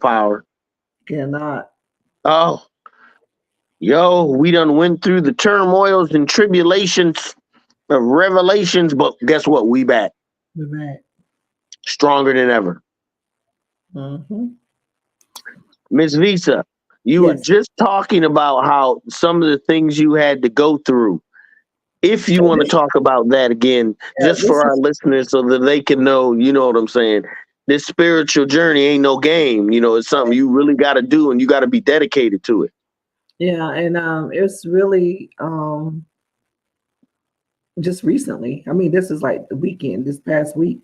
power. Cannot. Oh, yo, we done went through the turmoils and tribulations of revelations, but guess what? We back We're back. stronger than ever. Mm-hmm. Miss Visa, you were Yes. just talking about how some of the things you had to go through. If you So want to this, talk about that again, just this for our is, listeners so that they can know, you know what I'm saying? This spiritual journey ain't no game. You know, it's something you really got to do and you got to be dedicated to it. yeah, and it's really just recently. I mean, this is like the weekend, this past week.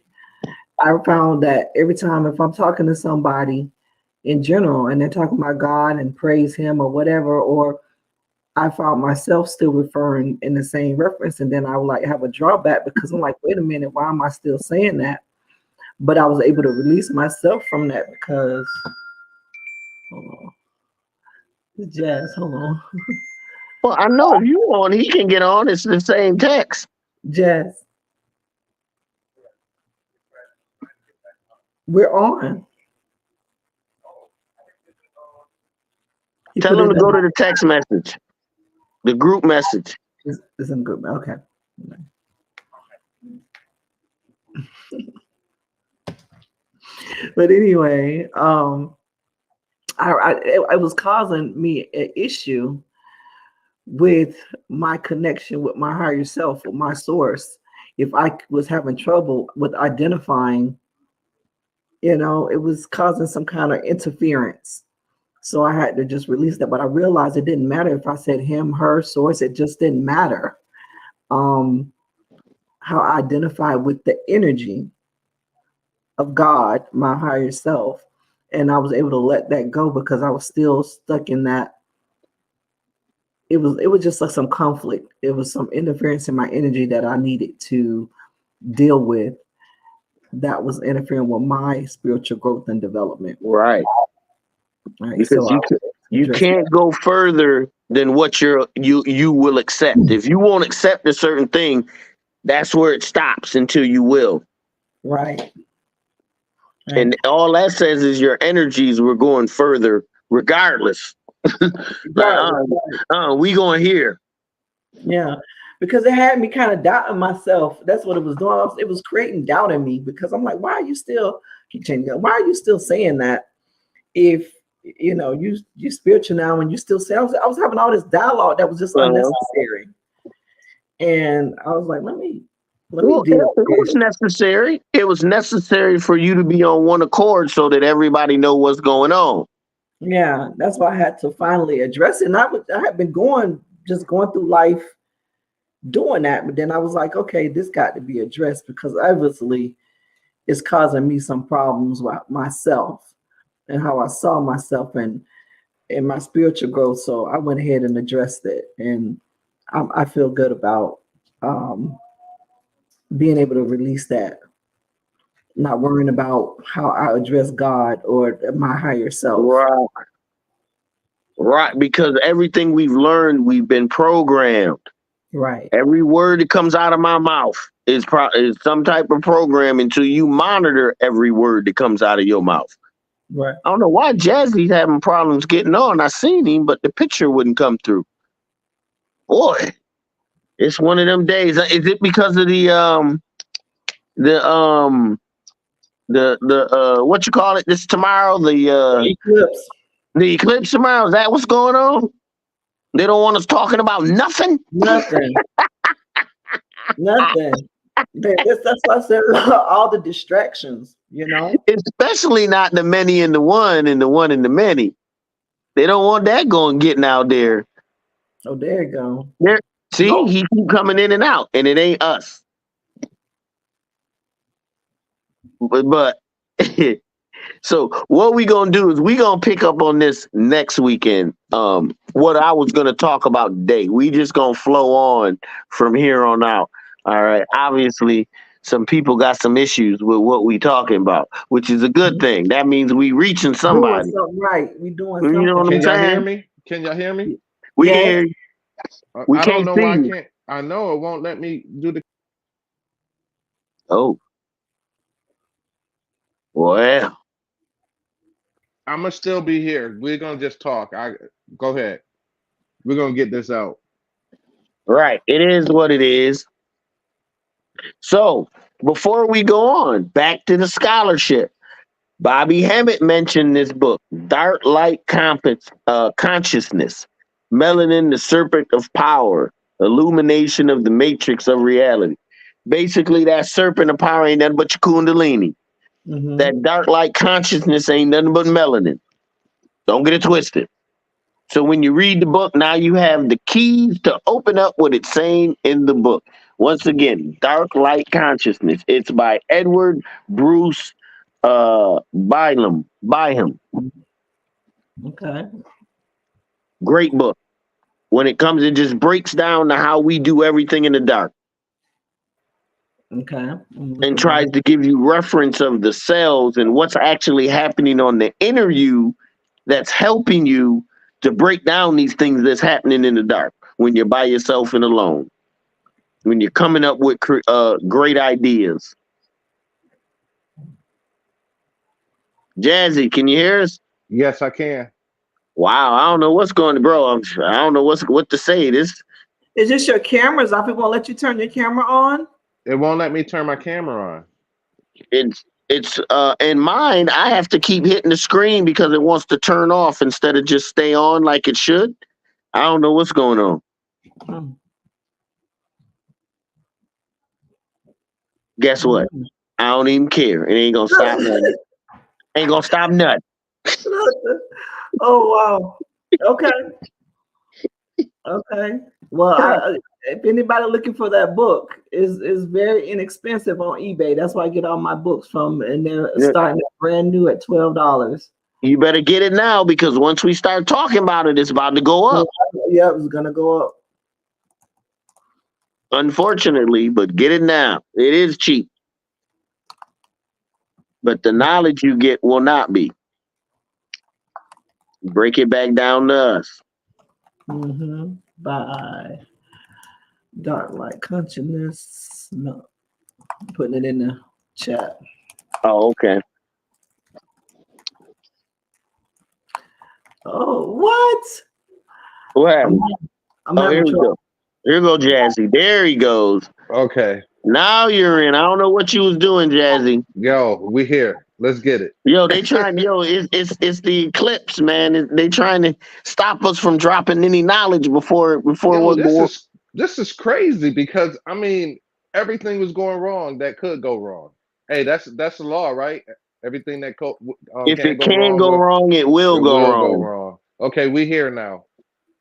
I found that every time if I'm talking to somebody in general and they're talking about God and praise Him or whatever, or I found myself still referring in the same reference, and then I would like have a drawback because I'm like, wait a minute, why am I still saying that? But I was able to release myself from that because hold on, Jazz, hold on, Well, I know if you on, he can get on. It's the same text. Jazz, we're on. He Tell put him it to go to in. the text message, the group message. It's in good. Okay. But anyway, it was causing me an issue with my connection with my higher self, with my source. If I was having trouble with identifying, it was causing some kind of interference. So I had to just release that. But I realized it didn't matter if I said him, her, source. It just didn't matter. Um, how I identify with the energy of God, my higher self. And I was able to let that go because I was still stuck in that. It was just like some conflict. It was some interference in my energy that I needed to deal with that was interfering with my spiritual growth and development. Right. All right. Because So I you addressed can't that. go further than what you will accept. If you won't accept a certain thing, that's where it stops until you will. Right. Right. And all that says is your energies were going further regardless. Like, Regardless. Right. we going here. Yeah. Because it had me kind of doubting myself. That's what it was doing. It was creating doubt in me because I'm like, why are you still keep changing that? Why are you still saying that? If you spiritual now and you still say I was having all this dialogue that was just Uh, unnecessary. And I was like, let me well, it, deal it with was this. necessary. It was necessary for you to be on one accord so that everybody know what's going on. Yeah, that's why I had to finally address it. And I had been going through life doing that, but then I was like, okay, this got to be addressed because obviously it's causing me some problems with myself and how I saw myself and in my spiritual growth. So I went ahead and addressed it, and I feel good about um, being able to release that, not worrying about how I address God or my higher self. Right. Right. Because everything we've learned, we've been programmed. Right, Every word that comes out of my mouth is some type of program until you monitor every word that comes out of your mouth. right. I don't know why Jazzy's having problems getting on. I seen him, but the picture wouldn't come through. Boy, it's one of them days. Is it because of the what you call it? This tomorrow, Eclipse, the eclipse tomorrow. Is that what's going on? They don't want us talking about nothing. nothing, nothing. That's why I said all the distractions, Especially not the many and the one in the many. They don't want that going getting out there. Oh, there you go. There, see, No, he keep coming in and out, and it ain't us. But so what we gonna do is we gonna pick up on this next weekend. What I was gonna talk about today. We just gonna flow on from here on out. All right. Obviously, some people got some issues with what we talking about, which is a good thing. That means we reaching doing somebody. something right. We doing You know what something I'm Can y'all right. hear saying? me? Can y'all hear me? We can Yes. hear you. We I don't can't know see why I you. can't. I know it won't let me do the. Oh, well. I'ma still be here. We're gonna just talk. Go ahead. We're gonna get this out. Right. It is what it is. So before we go on, back to the scholarship. Bobby Hammett mentioned this book, Dark Light Consciousness, Melanin, the Serpent of Power, Illumination of the Matrix of Reality. Basically, that serpent of power ain't nothing but your kundalini. Mhm. That dark light consciousness ain't nothing but melanin. Don't get it twisted. So when you read the book, now you have the keys to open up what it's saying in the book. Once again, Dark Light Consciousness. It's by Edward Bruce Byham. Okay. Great book. When it comes, it just breaks down to how we do everything in the dark Okay. and tries to give you reference of the cells and what's actually happening on the inner you that's helping you to break down these things that's happening in the dark when you're by yourself and alone, when you're coming up with great ideas. Jazzy, can you hear us? Yes, I can. Wow, I don't know what's going on, bro. I don't know what to say. This Is this your cameras? I won't let you turn your camera on. It won't let me turn my camera on. it's in mine. I have to keep hitting the screen because it wants to turn off instead of just stay on like it should. I don't know what's going on. Hmm. Guess what? I don't even care. It ain't gonna stop nothing. Ain't gonna stop nothing. Oh wow. Okay. Okay. Well, if anybody looking for that book, is very inexpensive on eBay. That's why I get all my books from, and they're starting brand new at $12. You better get it now because once we start talking about it, it's about to go up. Yeah, it's gonna go up. Unfortunately, but get it now. It is cheap. But the knowledge you get will not be. Break it back down to us. Mm-hmm. By Dark Light Consciousness. No, putting it in the chat. Oh, okay. Oh, what? What happened? I'm Oh, here we go. Here go Jazzy. There he goes. Okay. Now you're in. I don't know what you was doing, Jazzy. Yo, we here. Let's get it. Yo, they trying. It's the eclipse, man. They trying to stop us from dropping any knowledge before Yo, what more. this is crazy because I mean everything was going wrong that could go wrong. Hey, that's the law, right? Everything that If can it go can wrong, go wrong, it will go wrong. wrong. Okay, we here now.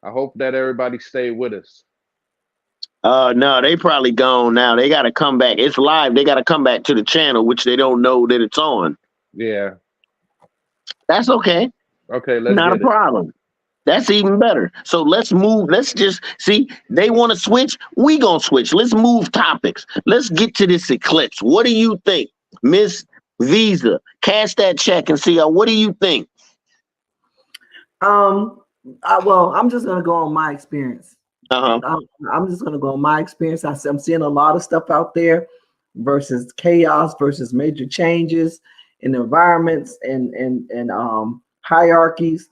I hope that everybody stayed with us. No, they probably gone now. They got to come back. It's live. They got to come back to the channel, which they don't know that it's on. Yeah. That's okay. Okay, let's Not get a problem. That's even better. So let's move. Let's just see. They want to switch. We gonna switch. Let's move topics. Let's get to this eclipse. What do you think, Miss Visa? Cash that check and see. What do you think? Well, I'm just gonna go on my experience. I'm just gonna go on my experience. I'm seeing a lot of stuff out there versus chaos versus major changes in environments and hierarchies.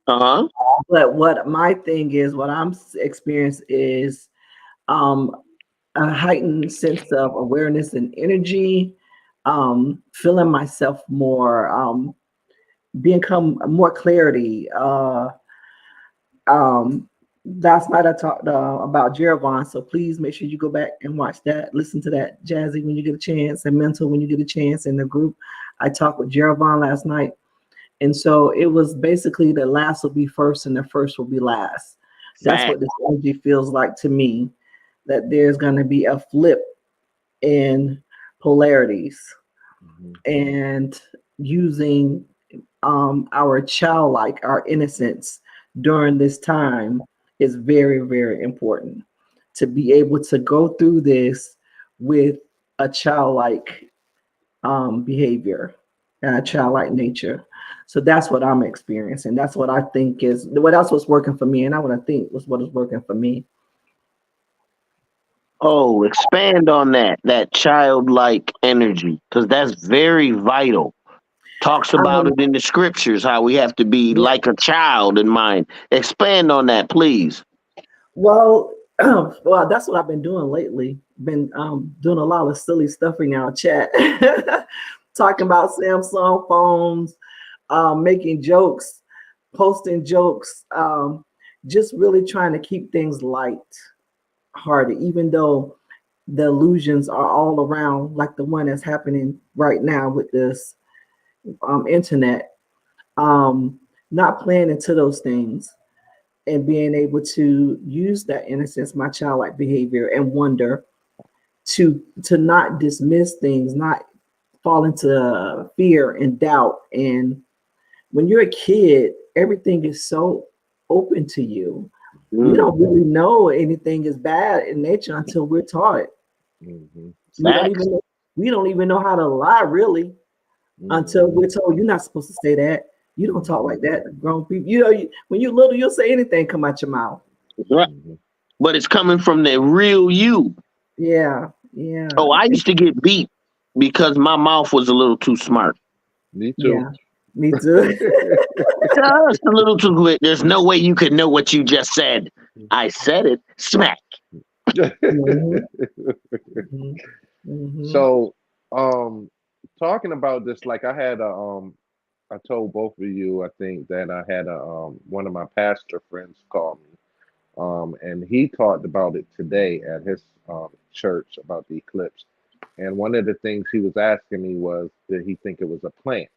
But what my thing is, what I'm experiencing is a heightened sense of awareness and energy, feeling myself more, become more clarity. Last night I talked about Jerovan, so please make sure you go back and watch that. Listen to that, Jazzy, when you get a chance, and Mental when you get a chance. In the group, I talked with Jerovan last night, and so it was basically the last will be first and the first will be last. That's what this energy feels like to me. That there's going to be a flip in polarities, and using our childlike, our innocence during this time is very, very important to be able to go through this with a childlike behavior and a childlike nature. So that's what I'm experiencing. That's what I think is that's what's working for me, and I want to think was what is working for me. Oh, expand on that childlike energy, because that's very vital Talks about it in the scriptures, how we have to be like a child in mind. Expand on that, please. Well, well, that's what I've been doing lately. Been doing a lot of silly stuff in our chat, talking about Samsung phones, making jokes, posting jokes, just really trying to keep things light-hearted, even though the illusions are all around, like the one that's happening right now with this internet. Not playing into those things and being able to use that innocence, my childlike behavior and wonder to not dismiss things, not fall into fear and doubt. And when you're a kid, everything is so open to you. We don't really know anything is bad in nature until we're taught. Mhm. We don't even know how to lie really until we're told you're not supposed to say that. You don't talk like that. Grown people, when you're little, you'll say anything come out your mouth. Right. But it's coming from the real you. Yeah. Oh, I used to get beat because my mouth was a little too smart. Me too. Yeah, me too. Just a little too quick. There's no way you could know what you just said. I said it. Smack. Mhm. Mhm. So, talking about this, like I told both of you, I think that I had one of my pastor friends call me, and he talked about it today at his church about the eclipse. And one of the things he was asking me was, did he think it was a plant?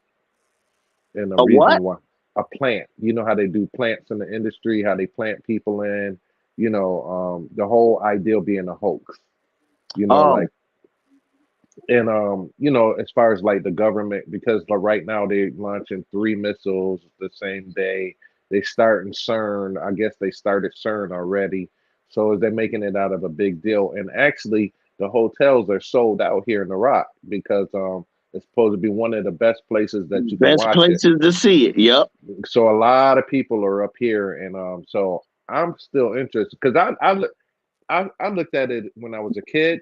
And the A what? reason why, a plant, you know how they do plants in the industry, how they plant people in, the whole idea being a hoax, Oh, like, and as far as like the government, because like right now they're launching 3 missiles the same day. They start in CERN. I guess they started CERN already. So they're making it out of a big deal. And actually the hotels are sold out here in Iraq because it's supposed to be one of the best places that you can best watch it. places to see it. Yep. So a lot of people are up here, and so I'm still interested because I looked at it when I was a kid.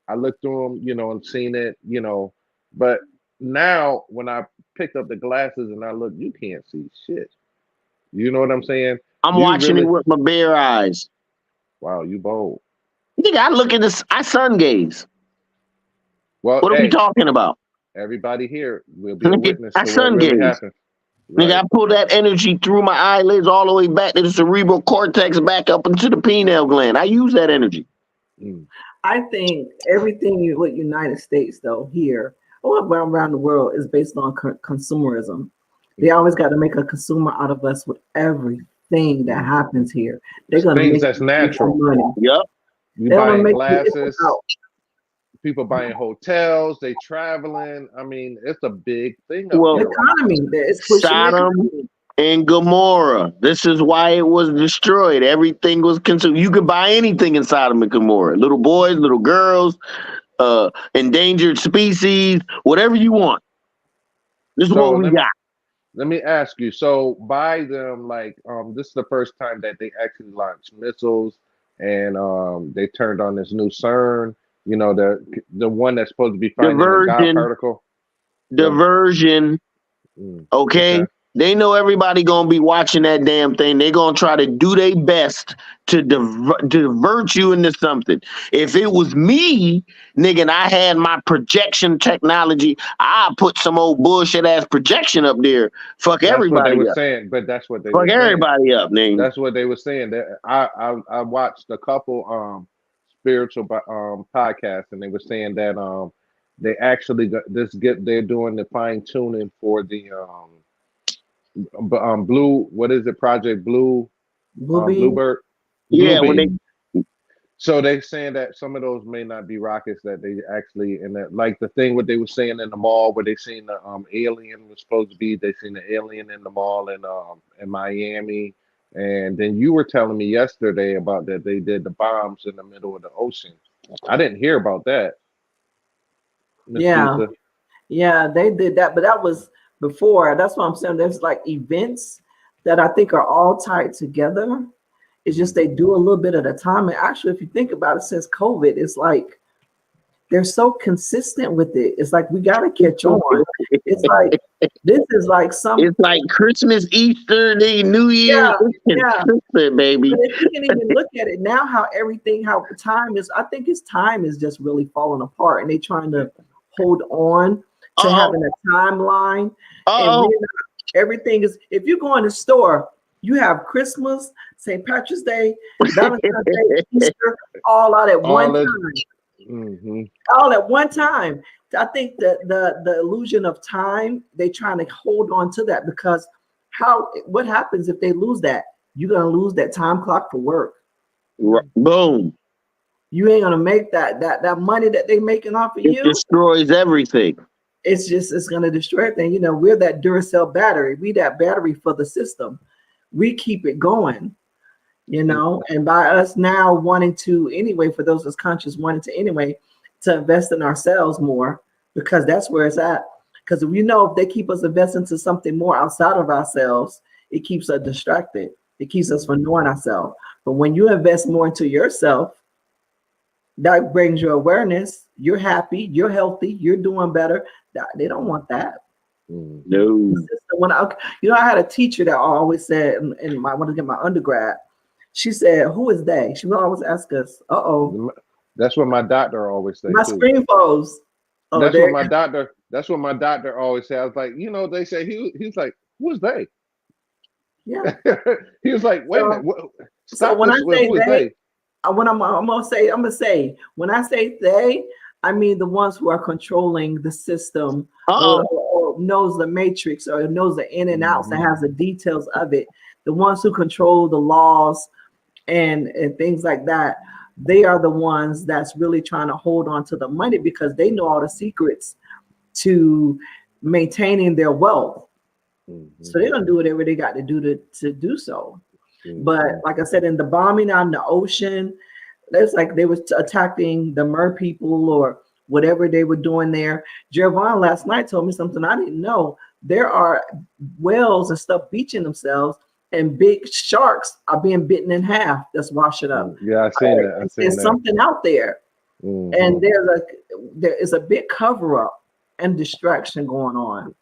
I looked through them, and seen it, but now when I picked up the glasses and I look, you can't see shit. You know what I'm saying? I'm You watching it really, with my bare eyes. wow, you bold. Nigga, I look at this. I sun gaze. Well, What are we hey, talking about? everybody here will be a Nigga, witness I to what sun really gaze. happened. Nigga, Right. I pull that energy through my eyelids all the way back to the cerebral cortex, back up into the pineal gland. I use that energy. Mm. I think everything with United States, though, here or around the world, is based on consumerism. They always got to make a consumer out of us with everything that happens here. They're gonna Things make that's some natural. money. Yep. You They're gonna buying make it's glasses, about people buying hotels, they traveling. I mean, it's a big thing up Well, the here right now. economy. It's pushing the Sodom economy. and Gomorrah. This is why it was destroyed. Everything was consumed. You could buy anything in Sodom and Gomorrah. Little boys, little girls, endangered species, whatever you want. This is So what we got. let me ask you. So by them, like, this is the first time that they actually launched missiles, and they turned on this new CERN. The one that's supposed to be finding the God Diversion, particle. The diversion. Okay. okay. They know everybody gonna be watching that damn thing. They gonna try to do their best to divert you into something. If it was me, nigga, and I had my projection technology, I put some old bullshit ass projection up there. Fuck That's what they everybody were up. saying, but that's what they Fuck were saying. everybody up, nigga. That's what they were saying. That I watched a couple spiritual podcasts, and they were saying that they actually they're doing the fine tuning for the blue, what is it, Project Blue, Bluebeam. Bluebird, Yeah, when they Bluebeam. So they saying that some of those may not be rockets, that they actually, and that, like the thing what they were saying in the mall where they seen the alien was supposed to be, they seen the alien in the mall in Miami. And then you were telling me yesterday about that they did the bombs in the middle of the ocean. I didn't hear about that, Miss Yeah, Lisa. yeah, they did that, but that was before. That's what I'm saying. There's like events that I think are all tied together. It's just they do a little bit at a time. And actually, if you think about it, since COVID, it's like they're so consistent with it. It's like we gotta catch on. It's like this is like some It's like Christmas, Easter, New Year's. yeah, It's yeah. consistent, baby. But if you can even look at it now, how time is, I think his time is just really falling apart, and they trying to hold on to having a timeline. And Oh, everything is, if you go in the store, you have Christmas, St. Patrick's Day, Valentine's Day, Easter, all out at one time. All at one time. I think that the illusion of time, they trying to hold on to that, because what happens if they lose that? You're gonna lose that time clock for work. boom. You ain't gonna make that money that they making off of It you. destroys everything. It's gonna destroy everything. You know, we're that Duracell battery. We that battery for the system. We keep it going, you know, and by us now wanting to anyway, for those that's conscious, wanting to anyway to invest in ourselves more, because that's where it's at. Because we know if they keep us investing to something more outside of ourselves, it keeps us distracted. It keeps us from knowing ourselves. But when you invest more into yourself, that brings your awareness. You're happy, you're healthy, you're doing better. They don't want that. No. When I had a teacher that always said, when I want to get my undergrad, she said, "Who is they?" She would always ask us, That's what my doctor always said. My too. screen froze. That's what my doctor always said. I was like, they say he's like, who's they? Yeah. He was like, wait a minute. Stop so when this. I say Who is they, when I'm gonna say when I say they, I mean the ones who are controlling the system, or knows the matrix, or knows the in and outs, that has the details of it. The ones who control the laws and things like that. They are the ones that's really trying to hold on to the money, because they know all the secrets to maintaining their wealth. So they're gonna do whatever they got to do to do so. But like I said, in the bombing out in the ocean, it's like they was attacking the mer people or whatever they were doing there. Jervon last night told me something I didn't know. There are whales and stuff beaching themselves, and big sharks are being bitten in half. That's washing up. Yeah, I seen that. There's something out there, and there is a big cover up and distraction going on.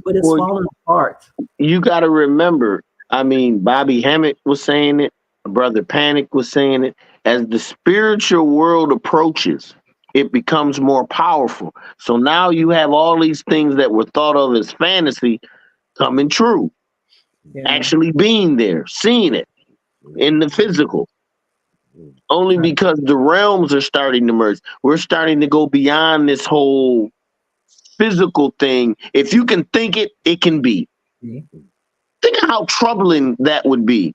But it's falling apart. You got to remember, I mean, Bobby Hammett was saying it, Brother Panic was saying it. As the spiritual world approaches, it becomes more powerful. So now you have all these things that were thought of as fantasy coming true, actually being there, seeing it in the physical. Only because the realms are starting to merge. We're starting to go beyond this whole physical thing. If you can think it, it can be. Think of how troubling that would be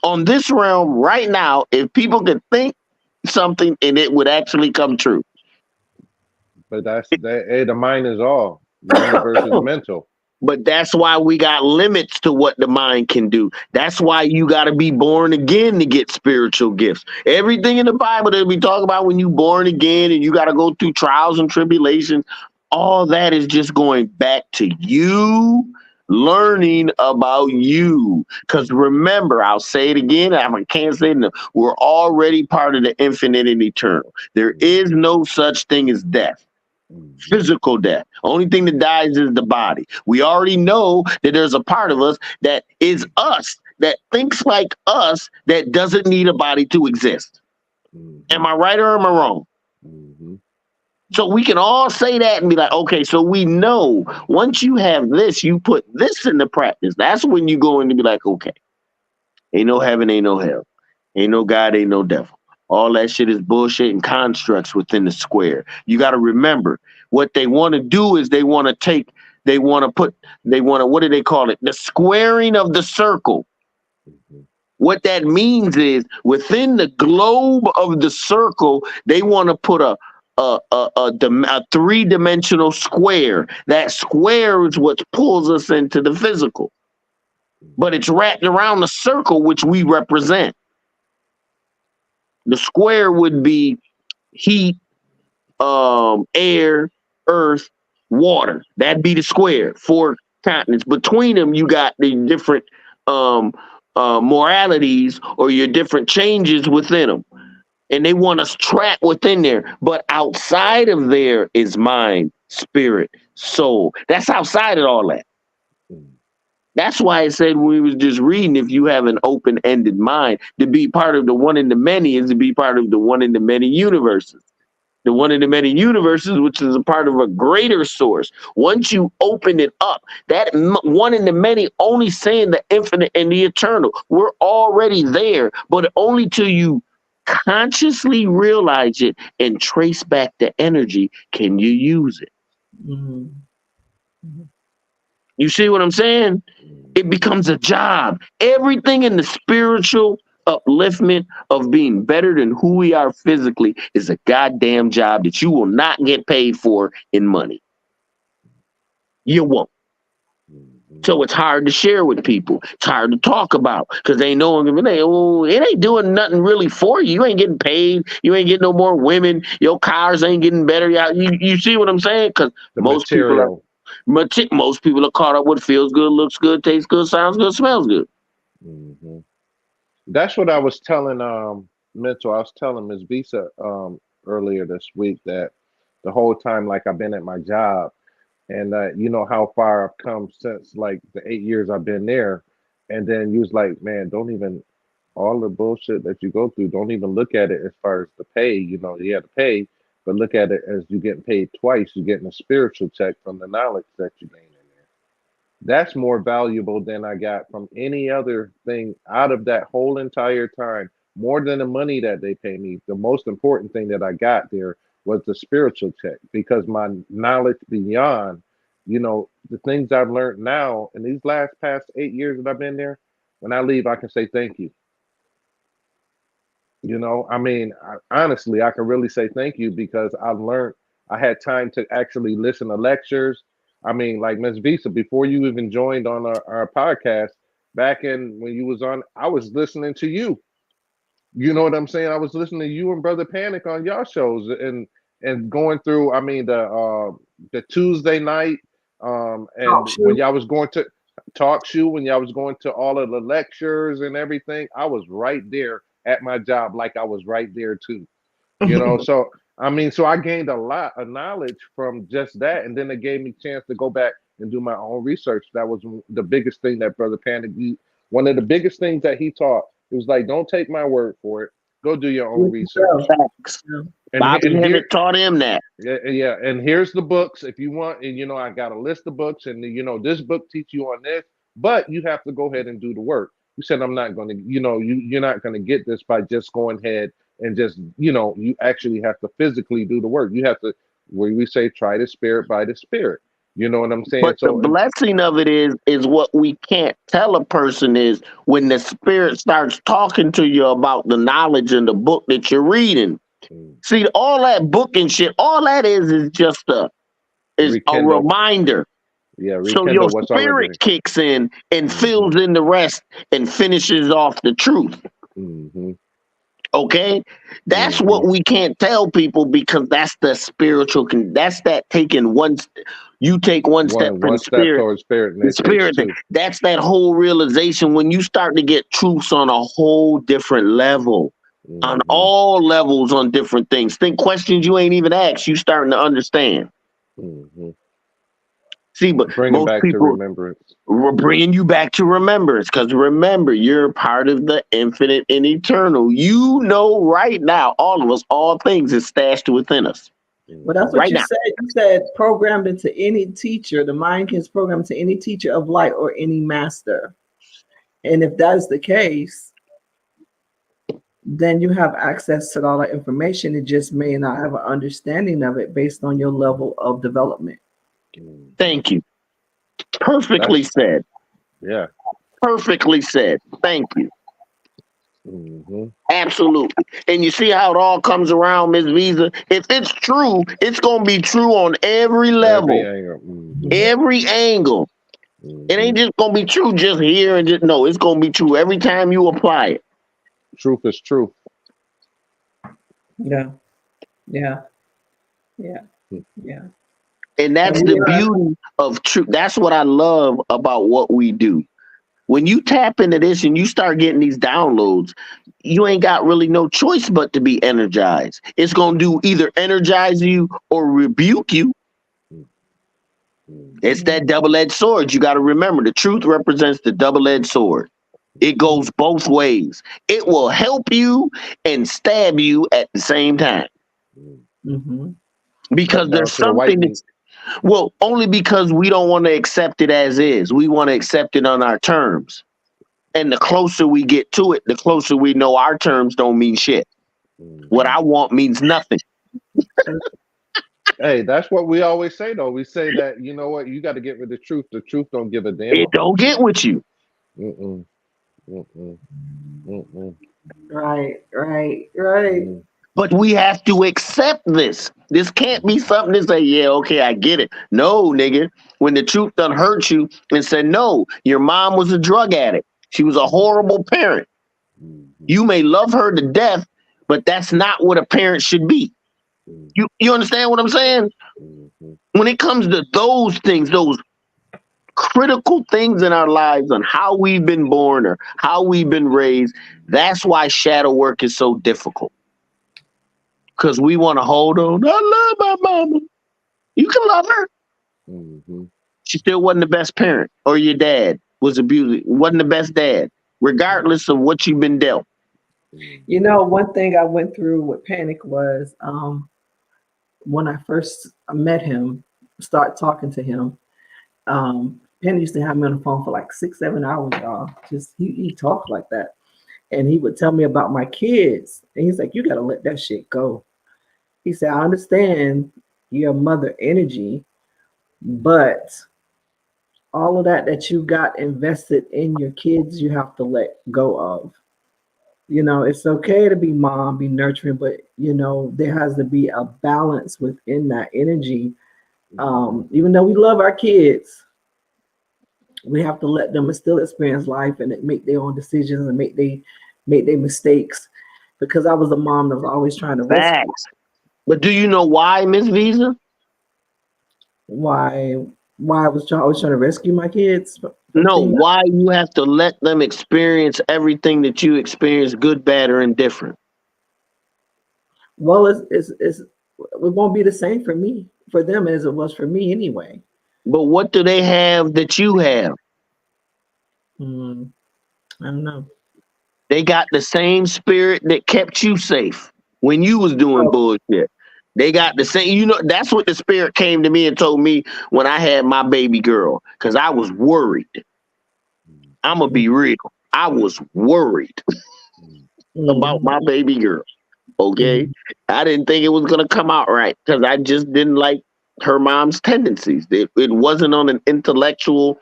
on this realm right now if people could think something and it would actually come true. But the mind is all. The universe is mental. But that's why we got limits to what the mind can do. That's why you got to be born again to get spiritual gifts. Everything in the Bible that we talk about when you born again and you got to go through trials and tribulations, all that is just going back to you learning about you. Because remember, I'll say it again, I can't say it enough, we're already part of the infinite and eternal. There is no such thing as death. Physical death. Only thing that dies is the body. We already know that there's a part of us that is us, that thinks like us, that doesn't need a body to exist. Am I right or am I wrong? So we can all say that and be like, okay, so we know once you have this, you put this into practice. That's when you go in to be like, okay, ain't no heaven, ain't no hell, ain't no God, ain't no devil. All that shit is bullshit and constructs within the square. You got to remember what they want to do is what do they call it? The squaring of the circle. What that means is within the globe of the circle, they want to put a three-dimensional square. That square is what pulls us into the physical. But it's wrapped around the circle, which we represent. The square would be heat, air, earth, water. That'd be the square. 4 continents. Between them, you got the different moralities or your different changes within them. and they want us trapped within there. But outside of there is mind, spirit, soul. That's outside of all that. That's why I said when we was just reading, if you have an open-ended mind, to be part of the one in the many is to be part of the one in the many universes. The one in the many universes, which is a part of a greater source. Once you open it up, that one in the many only saying the infinite and the eternal. We're already there, but only till you consciously realize it and trace back the energy can you use it. Mhm. You see what I'm saying? It becomes a job. Everything in the spiritual upliftment of being better than who we are physically is a goddamn job that you will not get paid for in money. You won't. So it's hard to share with people. It's hard to talk about because they know it ain't doing nothing really for you. You ain't getting paid. You ain't getting no more women. Your cars ain't getting better. You see what I'm saying? Because most people are caught up with feels good, looks good, tastes good, sounds good, smells good. Mm-hmm. That's what I was telling Mentor. I was telling Ms. Visa earlier this week that the whole time, like I've been at my job, and you know how far I've come since like the 8 years I've been there, and then you was like, man, don't even all the bullshit that you go through, don't even look at it as far as the pay. You know, you have to pay, but look at it as you getting paid twice. You're getting a spiritual check from the knowledge that you gain in there. That's more valuable than I got from any other thing out of that whole entire time. More than the money that they pay me. The most important thing that I got there was the spiritual check because my knowledge beyond, you know, the things I've learned now in these past 8 years that I've been there, when I leave, I can say thank you. You know, I mean, honestly, I can really say thank you because I learned, I had time to actually listen to lectures. I mean, like Ms. Visa, before you even joined on our podcast, back in when you was on, I was listening to you. You know what I'm saying? I was listening to you and Brother Panic on your shows and going through, I mean, the Tuesday night, Talk and when shoe. y'all was going to talk shoe, when y'all was going to all of the lectures and everything, I was right there at my job, like I was right there too. You know, so I mean, so I gained a lot of knowledge from just that, and then it gave me a chance to go back and do my own research. That was the biggest thing that Brother Panic, one of the biggest things that he taught. It was like, don't take my word for it. Go do your own research. Facts. Bobby And here, Hemmett taught him that. yeah, and here's the books if you want. And you know, I got a list of books, and you know, this book teach you on this, but you have to go ahead and do the work. You said I'm not going to, you know, you're not going to get this by just going ahead and just, you know, you actually have to physically do the work. You have to, where we say, try the spirit by the spirit. You know what I'm saying? But the blessing of it is what we can't tell a person is when the spirit starts talking to you about the knowledge in the book that you're reading. See, all that book and shit, all that is just a reminder. Yeah, so your spirit kicks in and fills in the rest and finishes off the truth. Okay, that's what we can't tell people because that's the spiritual. That's that taking one. You take one step for the spirit. Towards spirit, and the spirit. That's that whole realization when you start to get truths on a whole different level, on all levels, on different things. Think questions you ain't even asked. You starting to understand. See, but bringing back to remembrance. We're bringing you back to remembrance because remember, you're part of the infinite and eternal. You know, right now, all of us, all things is stashed within us. Well, that's what you said. You said programmed into any teacher. The mind is programmed to any teacher of light or any master. And if that's the case, then you have access to all that information. It just may not have an understanding of it based on your level of development. Thank you. Perfectly said. Yeah. Perfectly said. Thank you. Absolutely. And you see how it all comes around, Ms. Visa? If it's true, it's going to be true on every level. Every angle. It ain't just going to be true just here and just, no, it's going to be true every time you apply it. Truth is truth. Yeah. And that's the beauty of truth. That's what I love about what we do. When you tap into this and you start getting these downloads, you ain't got really no choice but to be energized. It's going to do either energize you or rebuke you. It's that double-edged sword. You got to remember, the truth represents the double-edged sword. It goes both ways. It will help you and stab you at the same time. Mm-hmm. Because there's something that's, well, only because we don't want to accept it as is. We want to accept it on our terms. And the closer we get to it, the closer we know our terms don't mean shit. What I want means nothing. Hey, that's what we always say, though. We say that, you know what, you got to get with the truth. The truth don't give a damn. It don't get with you. Mm-mm. Mm-mm. Mm-mm. Right. But we have to accept this. This can't be something to say, yeah, okay, I get it. No, nigga. When the truth done hurt you and said, no, your mom was a drug addict. She was a horrible parent. You may love her to death, but that's not what a parent should be. You understand what I'm saying? When it comes to those things, those critical things in our lives on how we've been born or how we've been raised, that's why shadow work is so difficult. Because we want to hold on. I love my mama. You can love her. She still wasn't the best parent, or your dad was abusive, wasn't the best dad, regardless of what you've been dealt. You know, one thing I went through with Panic was when I first met him, start talking to him. Panic used to have me on the phone for like 6-7 hours, y'all. Just he talked like that. And he would tell me about my kids. And he's like, you got to let that shit go. He said, I understand your mother energy, but all of that you got invested in your kids, you have to let go of. You know, it's okay to be mom, be nurturing, but, you know, there has to be a balance within that energy. Even though we love our kids, we have to let them still experience life and make their own decisions and make their mistakes. Because I was a mom that was always trying to rescue. But do you know why, Miss Visa? Why I was always trying to rescue my kids? No, why you have to let them experience everything that you experience, good, bad, or indifferent? Well, it won't be the same for them as it was for me anyway. But what do they have that you have? I don't know. They got the same spirit that kept you safe when you was doing bullshit. They got the same, you know, that's what the spirit came to me and told me when I had my baby girl, because I was worried. I'm going to be real. I was worried about my baby girl. Okay. I didn't think it was going to come out right because I just didn't like her mom's tendencies. It wasn't on an intellectual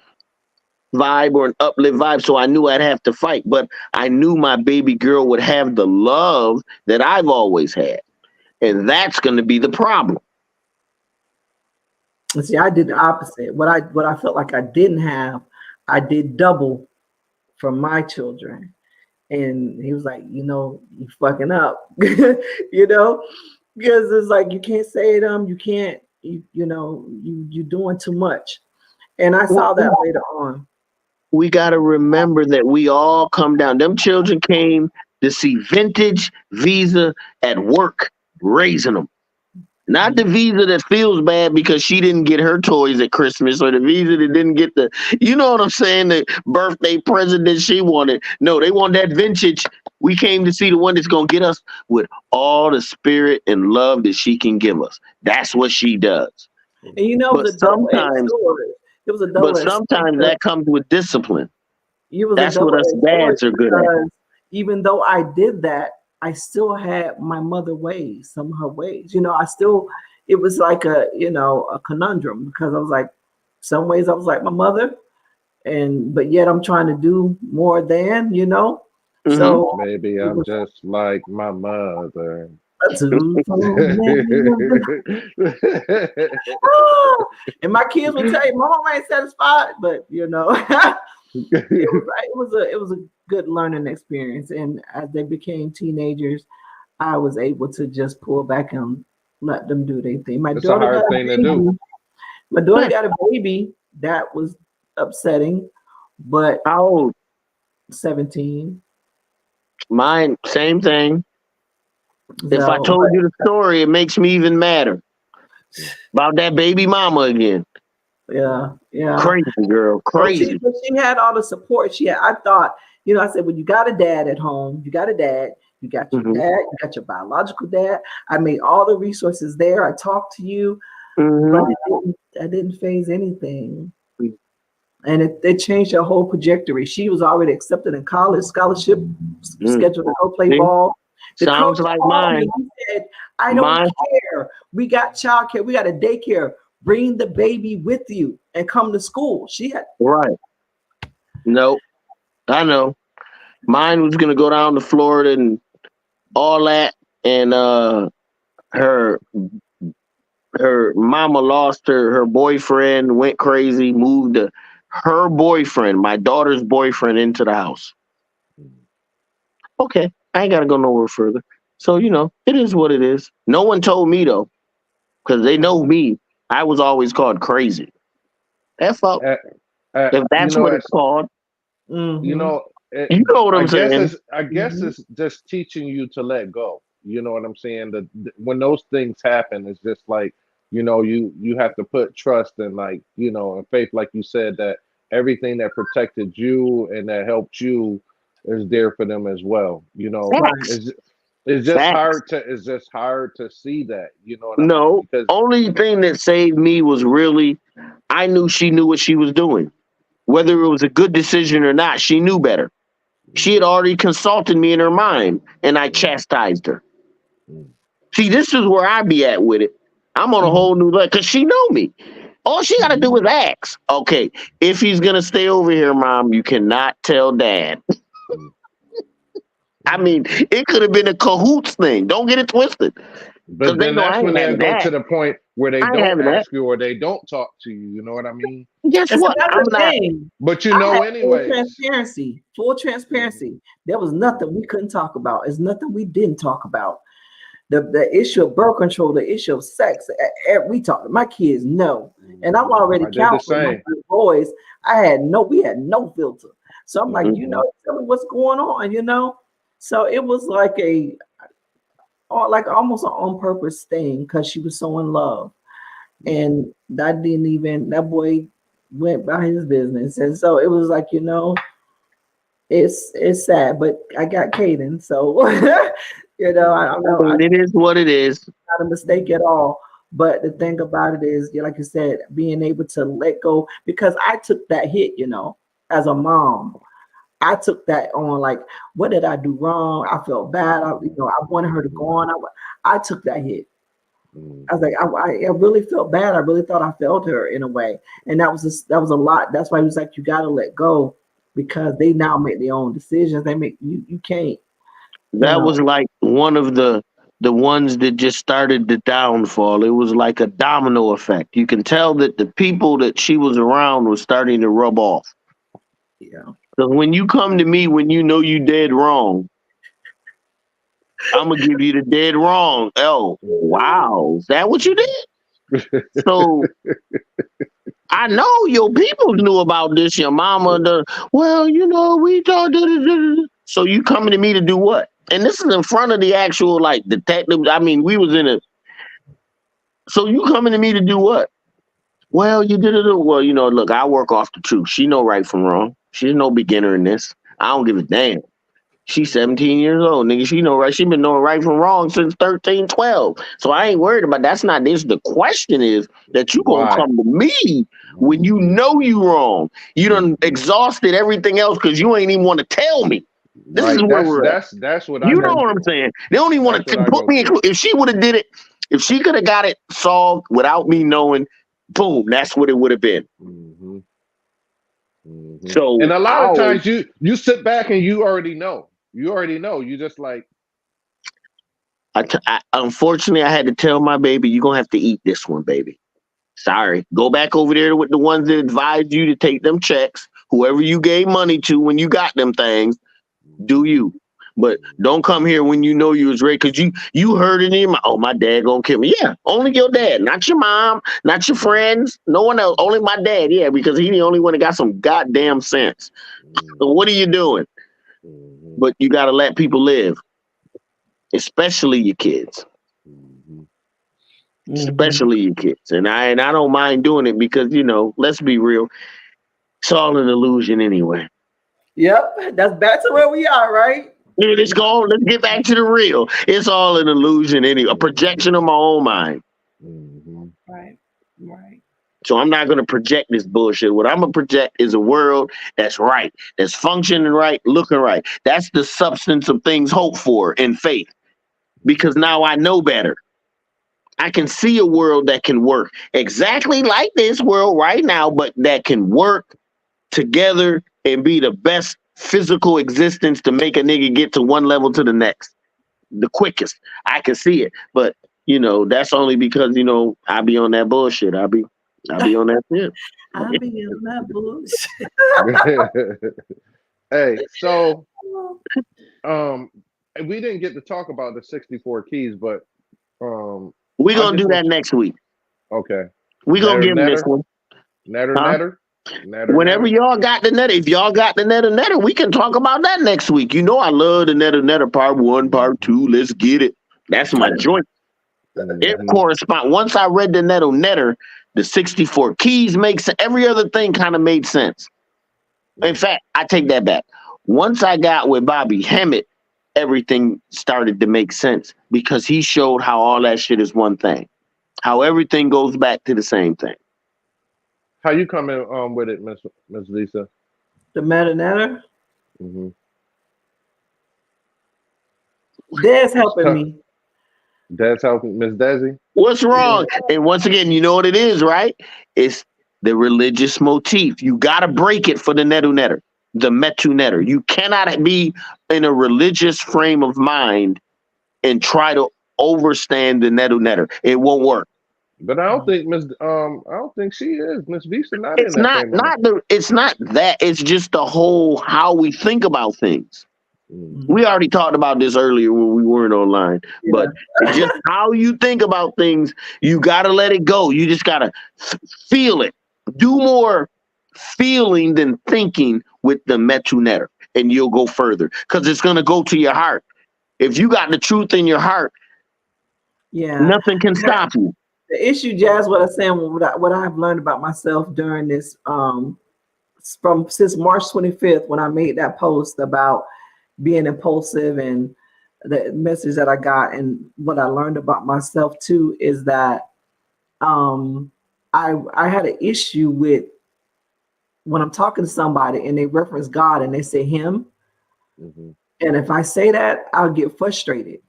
vibe or an uplift vibe. So I knew I'd have to fight, but I knew my baby girl would have the love that I've always had. And that's going to be the problem. See, I did the opposite. What I felt like I didn't have, I did double for my children. And he was like, you know, you fucking up, you know, because it's like, you can't say them. You can't, you know, you're doing too much. And I saw that later on. We got to remember that we all come down. Them children came to see vintage Visa at work, raising them. Not the Visa that feels bad because she didn't get her toys at Christmas, or the Visa that didn't get the, you know what I'm saying, the birthday present that she wanted. No, they want that vintage. We came to see the one that's going to get us with all the spirit and love that she can give us. That's what she does. And you know, but sometimes that comes with discipline. That's what us dads are good at. Even though I did that, I still had my mother ways, some of her ways. You know, it was like a conundrum, because I was like, some ways I was like my mother, but yet I'm trying to do more than, you know. Mm-hmm. So maybe I'm just like my mother. And my kids will tell you, my mom ain't satisfied, but you know, it was a good learning experience. And as they became teenagers, I was able to just pull back and let them do their thing. My daughter got a baby that was upsetting, but How old? 17. Mine, same thing. If I So, told you the story, it makes me even madder about that baby mama again. yeah. Crazy girl, crazy. But she had all the support she had. I thought, I said, well, you got a dad at home. You got a dad. You got your Mhm. dad. You got your biological dad. I made all the resources there. I talked to you, Mhm. but I didn't phase anything. And it changed her whole trajectory. She was already accepted in college, scholarship, scheduled to go play See? ball. The Sounds coach like called me. mine. He said, I don't Mine. care. We got childcare. We got a daycare. Bring the baby with you and come to school. She had Right. Nope. I know. Mine was gonna go down to Florida and all that, and her mama lost her boyfriend, went crazy, moved her boyfriend, my daughter's boyfriend, into the house. Okay, I ain't gotta go nowhere further. So it is what it is. No one told me though, because they know me. I was always called crazy. F up. Uh, If you that's know, what it's called, you know, it, you know what I I'm guess saying. it's just teaching you to let go. You know what I'm saying? When those things happen, it's just like, you have to put trust in, like, and faith, like you said, that everything that protected you and that helped you is there for them as well. Facts. It's just Facts. hard to see that. You know what I mean? No, Because only thing that saved me was really I knew she knew what she was doing. Whether it was a good decision or not, she knew better. She had already consulted me in her mind, and I chastised her. See, this is where I be at with it. I'm on a whole new level because she know me. All she got to do is ask. Okay, if he's gonna stay over here, Mom, you cannot tell Dad. I mean, it could have been a cahoots thing. Don't get it twisted, because But they then know I that's when ain't they having go to that. the point where they I ain't don't having that. ask you or they don't talk to you. You know what I mean? Guess And so what? that's I'm the not. thing. But I had anyways. full transparency. There was nothing we couldn't talk about. There's nothing we didn't talk about. The issue of birth control, the issue of sex, we talked. My kids know, and I'm already I did the counseling my same. boys. We had no filter. So I'm like, Mhm. tell me what's going on. So it was like almost an on purpose thing because she was so in love, and that boy went by his business, and so it was like it's sad, but I got Caden, so I know I It is what it is. not a mistake at all. But the thing about it is, like you said, being able to let go, because I took that hit, as a mom. I took that on, like, what did I do wrong? I felt bad. I wanted her to go on. I took that hit. I was like, I really felt bad. I really thought I failed her in a way, and that was a lot. That's why he was like, you got to let go, because they now make their own decisions. They make you can't, That was like one of the ones that just started the downfall. It was like a domino effect. You can tell that the people that she was around was starting to rub off. Yeah. So when you come to me when you know you dead wrong, I'm gonna give you the dead wrong. Oh, wow. Is that what you did? So I know your people knew about this, your mama, we thought. So you coming to me to do what? And this is in front of the actual like detectives. I mean, we was in a. So you coming to me to do what? Well, you did it. Well, look, I work off the truth. She know right from wrong. She's no beginner in this. I don't give a damn. She's 17 years old, nigga. She know right. She been knowing right from wrong since 13, 12. So I ain't worried about that's not this. The question is that you gonna Why? come to me when you know you wrong. You done exhausted everything else because you ain't even want to tell me. This is Right. where we're at. That's what I You know go what I'm through. saying? They don't even want That's to what I put go me in. through. If she would have did it, if she could have got it solved without me knowing, boom, that's what it would have been. Mm-hmm. Mm-hmm. So And a lot I of always, times you sit back and you already know. You already know. You just like, unfortunately, I had to tell my baby, you're gonna have to eat this one, baby. Sorry. Go back over there with the ones that advised you to take them checks. Whoever you gave money to when you got them things, do you. But don't come here when you know you was ready, because you heard it in your mouth. Oh, my dad gonna kill me. Yeah, only your dad, not your mom, not your friends, no one else. Only my dad. Yeah, because he the only one that got some goddamn sense. So what are you doing? But you got to let people live, especially your kids. Especially your kids. And I don't mind doing it because, you know, let's be real, it's all an illusion anyway. Yep, that's back to where we are, right? Let's go. Let's get back to the real. It's all an illusion anyway, a projection of my own mind. Right. So I'm not going to project this bullshit. What I'm going to project is a world that's right, that's functioning right, looking right. That's the substance of things hoped for in faith. Because now I know better. I can see a world that can work exactly like this world right now, but that can work together and be the best physical existence to make a nigga get to one level to the next. The quickest. I can see it. But, you know, that's only because, you know, I be on that bullshit. I be on that shit. I be on that bullshit. Hey, so we didn't get to talk about the 64 keys, but we're gonna do that next week. Okay. We're gonna give them this one. Netter. Whenever y'all got the netter, if y'all got the netter, we can talk about that next week. You know I love the netter part 1, part 2. Let's get it. That's my joint. It corresponds. Once I read the netter, the 64 keys makes every other thing kind of made sense. In fact, I take that back. Once I got with Bobby Hemmett, everything started to make sense because he showed how all that shit is one thing, how everything goes back to the same thing. How you coming with it, Miss Lisa? The netter. Dad's helping me. Dad's helping Miss Desi. What's wrong? And once again, you know what it is, right? It's the religious motif. You got to break it for the netter, the metu netter. You cannot be in a religious frame of mind and try to overstand the netter. It won't work. But I don't think I don't think she is. Miss Visa not it's in that not it's not that. It's just the whole how we think about things. We already talked about this earlier when we weren't online, but it's just how you think about things. You got to let it go. You just got to feel it. Do more feeling than thinking with the metu netter, and you'll go further because it's going to go to your heart. If you got the truth in your heart, nothing can stop you. The issue, Jazz, what I'm saying, what I've learned about myself during this, since March 25th, when I made that post about being impulsive and the message that I got, and what I learned about myself too, is that I had an issue with when I'm talking to somebody and they reference God and they say him. And if I say that, I'll get frustrated.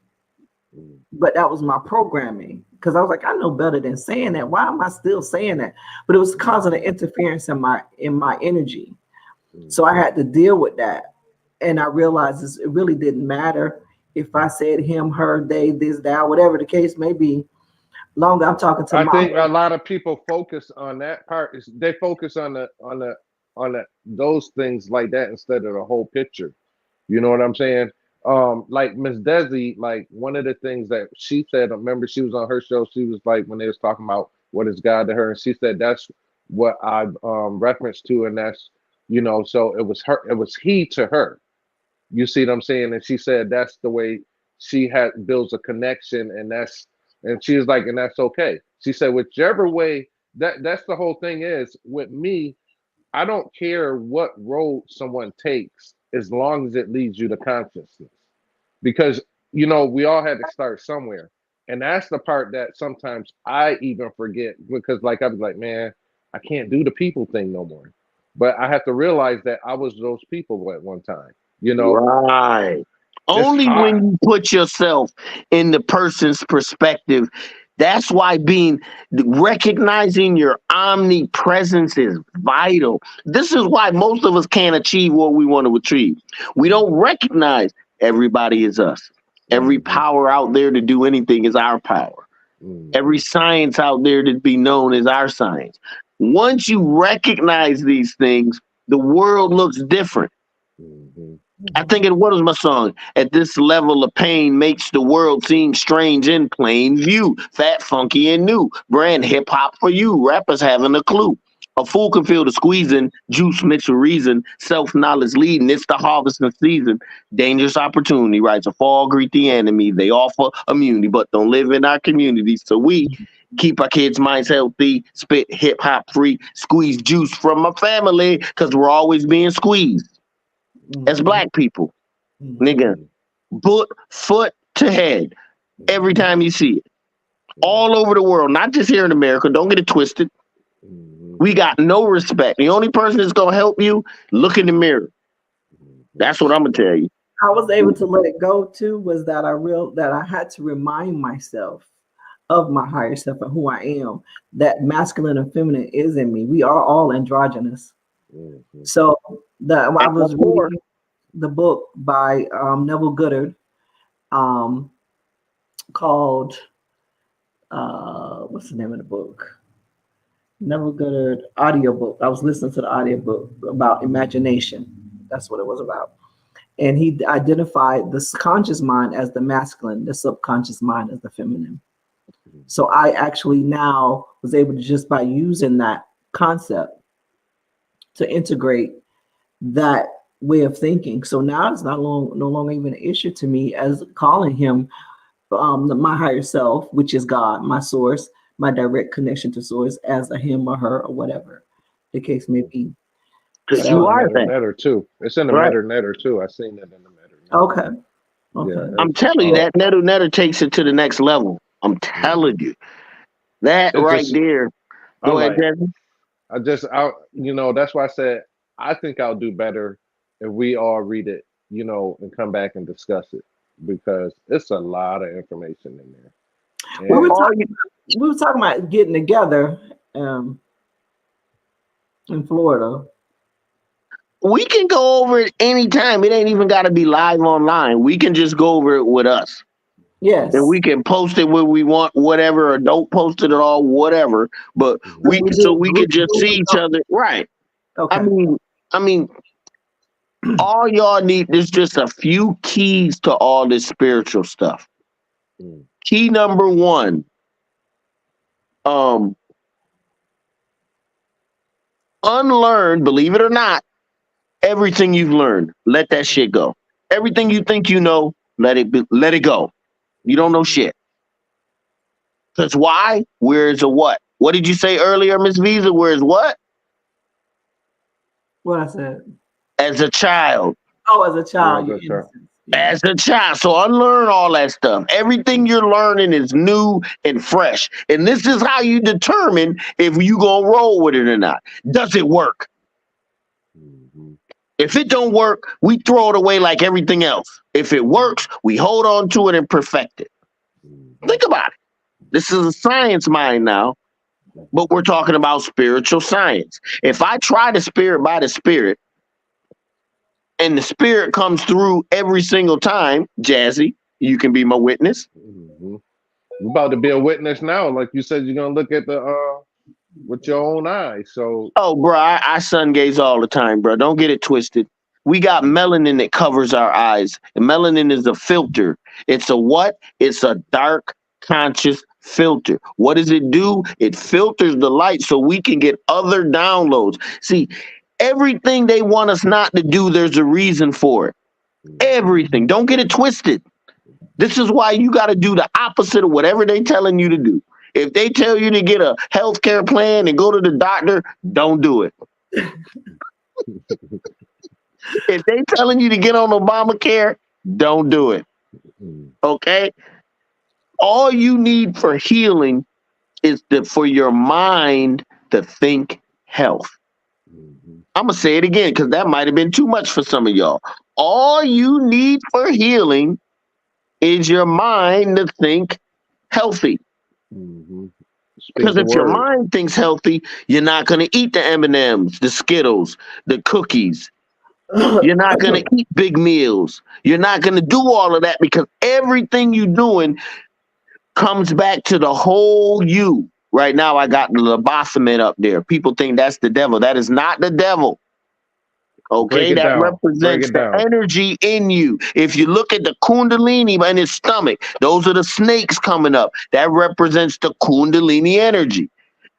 But that was my programming, because I was like, I know better than saying that. Why am I still saying that? But it was causing an interference in my energy. So I had to deal with that. And I realized it really didn't matter if I said him, her, they, this, that, whatever the case may be. Longer I'm talking to I think a lot of people focus on that part. They focus on those things like that instead of the whole picture. You know what I'm saying? Like Miss Desi, like one of the things that she said, I remember she was on her show, she was like, when they was talking about what is God to her, and she said that's what I referenced to, and that's, you know, so it was her, it was he to her. You see what I'm saying? And she said that's the way she builds a connection, and she was like, and that's okay. She said whichever way, that's the whole thing is with me, I don't care what road someone takes as long as it leads you to consciousness. Because, you know, we all had to start somewhere. And that's the part that sometimes I even forget, because like I was like, man, I can't do the people thing no more. But I have to realize that I was those people at one time, you know? Right. Only when you put yourself in the person's perspective. That's why recognizing your omnipresence is vital. This is why most of us can't achieve what we want to achieve. We don't recognize everybody is us. Every power out there to do anything is our power. Every science out there to be known is our science. Once you recognize these things, the world looks different. I think it what was my song? At this level of pain makes the world seem strange in plain view. Fat, funky, and new. Brand hip hop for you. Rappers having a clue. A fool can feel the squeezing. Juice mixed with reason. Self knowledge leading. It's the harvesting season. Dangerous opportunity. Right? A fall greet the enemy. They offer immunity, but don't live in our community. So we keep our kids' minds healthy. Spit hip hop free. Squeeze juice from my family because we're always being squeezed. As black people, nigga, foot to head, every time you see it, all over the world, not just here in America. Don't get it twisted. We got no respect. The only person that's gonna help you, look in the mirror. That's what I'm gonna tell you. I was able to let it go too. Was that I had to remind myself of my higher self and who I am. That masculine and feminine is in me. We are all androgynous. So I was reading the book by Neville Goddard called what's the name of the book? Neville Goddard audiobook. I was listening to the audiobook about imagination. That's what it was about. And he identified the conscious mind as the masculine, the subconscious mind as the feminine. So I actually now was able to, just by using that concept, to integrate that way of thinking. So now it's no longer even an issue to me as calling him my higher self, which is God, my source, my direct connection to source, as a him or her or whatever the case may be. Because you are that. Netter too. It's in the Netter too. I seen it in the Netter. Okay. Yeah, I'm telling you that Netter takes it to the next level. I'm telling you that It's right just- there. Go ahead, Jesse. That's why I said I think I'll do better if we all read it, and come back and discuss it, because it's a lot of information in there. And We were talking about getting together in Florida. We can go over it anytime. It ain't even got to be live online. We can just go over it with us. Yes. And we can post it where we want, whatever, or don't post it at all, whatever. But we can just see each other. Right. Okay. I mean, all y'all need is just a few keys to all this spiritual stuff. Key number one, unlearn, believe it or not, everything you've learned. Let that shit go. Everything you think you know, let it go. You don't know shit. Because why? Where's a what? What did you say earlier, Miss Visa? Where's what? What I said. As a child. Oh, as a child. Yeah, that's right. As a child. So unlearn all that stuff. Everything you're learning is new and fresh. And this is how you determine if you gonna roll with it or not. Does it work? If it don't work, we throw it away like everything else. If it works, we hold on to it and perfect it. Think about it. This is a science mind now, but we're talking about spiritual science. If I try the spirit by the spirit, and the spirit comes through every single time, Jazzy, you can be my witness. You're about to be a witness now. Like you said, you're gonna look at the with your own eyes. So bro, I sun gaze all the time, bro. Don't get it twisted. We got melanin that covers our eyes. And melanin is a filter. It's a what? It's a dark conscious filter. What does it do? It filters the light so we can get other downloads. See, everything they want us not to do, there's a reason for it. Everything. Don't get it twisted. This is why you got to do the opposite of whatever they telling you to do. If they tell you to get a healthcare plan and go to the doctor, don't do it. If they telling you to get on Obamacare, don't do it. Okay? All you need for healing is for your mind to think health. I'm going to say it again because that might have been too much for some of y'all. All you need for healing is your mind to think healthy. Because if your mind thinks healthy, you're not going to eat the M&Ms, the Skittles, the cookies. You're not going to eat big meals. You're not going to do all of that because everything you're doing comes back to the whole you. Right now, I got the lobotomist up there. People think that's the devil. That is not the devil. Break Okay, it that down. Break represents it the down. energy in you. If you look at the Kundalini in his stomach, those are the snakes coming up. That represents the Kundalini energy.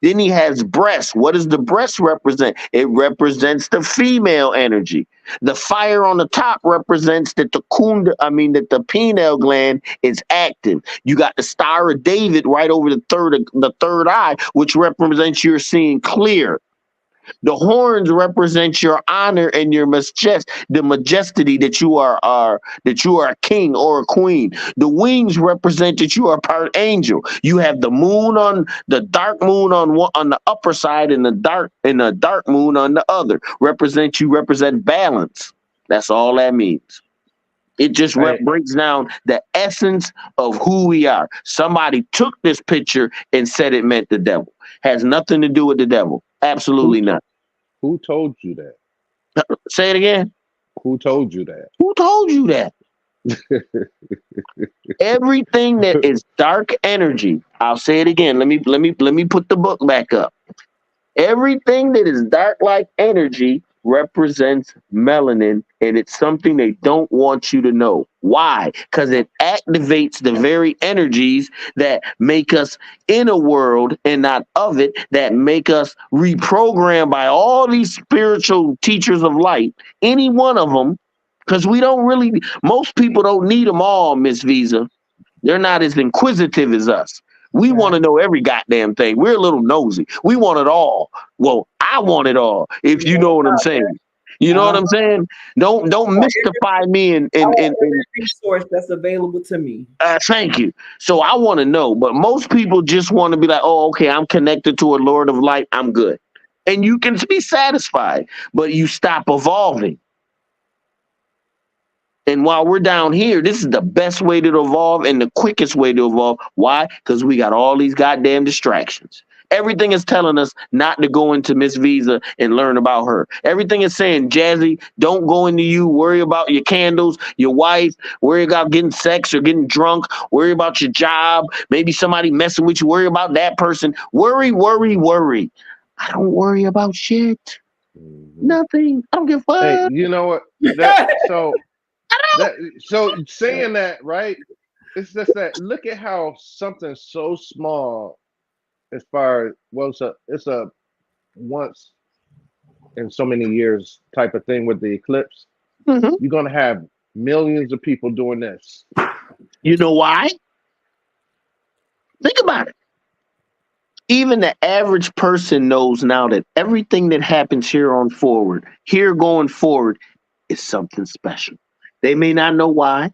Then he has breast. What does the breast represent? It represents the female energy. The fire on the top represents that that the pineal gland is active. You got the Star of David right over the third eye, which represents you're seeing clear. The horns represent your honor and your the majesty that you are a king or a queen. The wings represent that you are part angel. You have the moon on the dark moon on the upper side and the dark moon on the other. Represent balance. That's all that means. It just Hey, breaks down the essence of who we are. Somebody took this picture and said it meant the devil. Has nothing to do with the devil. who Absolutely to- not. who told you that? Say it again. Who told you that? Who told you that? Everything that is dark energy, I'll say it again. Let me put the book back up. Everything that is dark like energy represents melanin, and it's something they don't want you to know. Why? Because it activates the very energies that make us in a world and not of it, that make us reprogram by all these spiritual teachers of light, any one of them, because most people don't need them all, Miss Visa. They're not as inquisitive as us. We want to know every goddamn thing. We're a little nosy. We want it all. Well, I want it all. If you know what I'm saying. You know what I'm saying? Don't mystify me and every resource that's available to me. thank you. So I want to know, but most people just want to be like, oh, okay, I'm connected to a Lord of Light. I'm good. And you can be satisfied, but you stop evolving. And while we're down here, this is the best way to evolve and the quickest way to evolve. Why? Because we got all these goddamn distractions. Everything is telling us not to go into Miss Visa and learn about her. Everything is saying, Jazzy, don't go into you. Worry about your candles, your wife. Worry about getting sex or getting drunk. Worry about your job. Maybe somebody messing with you. Worry about that person. Worry, worry, worry. I don't worry about shit. Nothing. I don't give a fuck. Hey, you know what? So saying that, right? It's just that look at how something so small as far as it's a once in so many years type of thing with the eclipse. Mhm. You're gonna have millions of people doing this. You know why? Think about it. Even the average person knows now that everything that happens here going forward, is something special. They may not know why.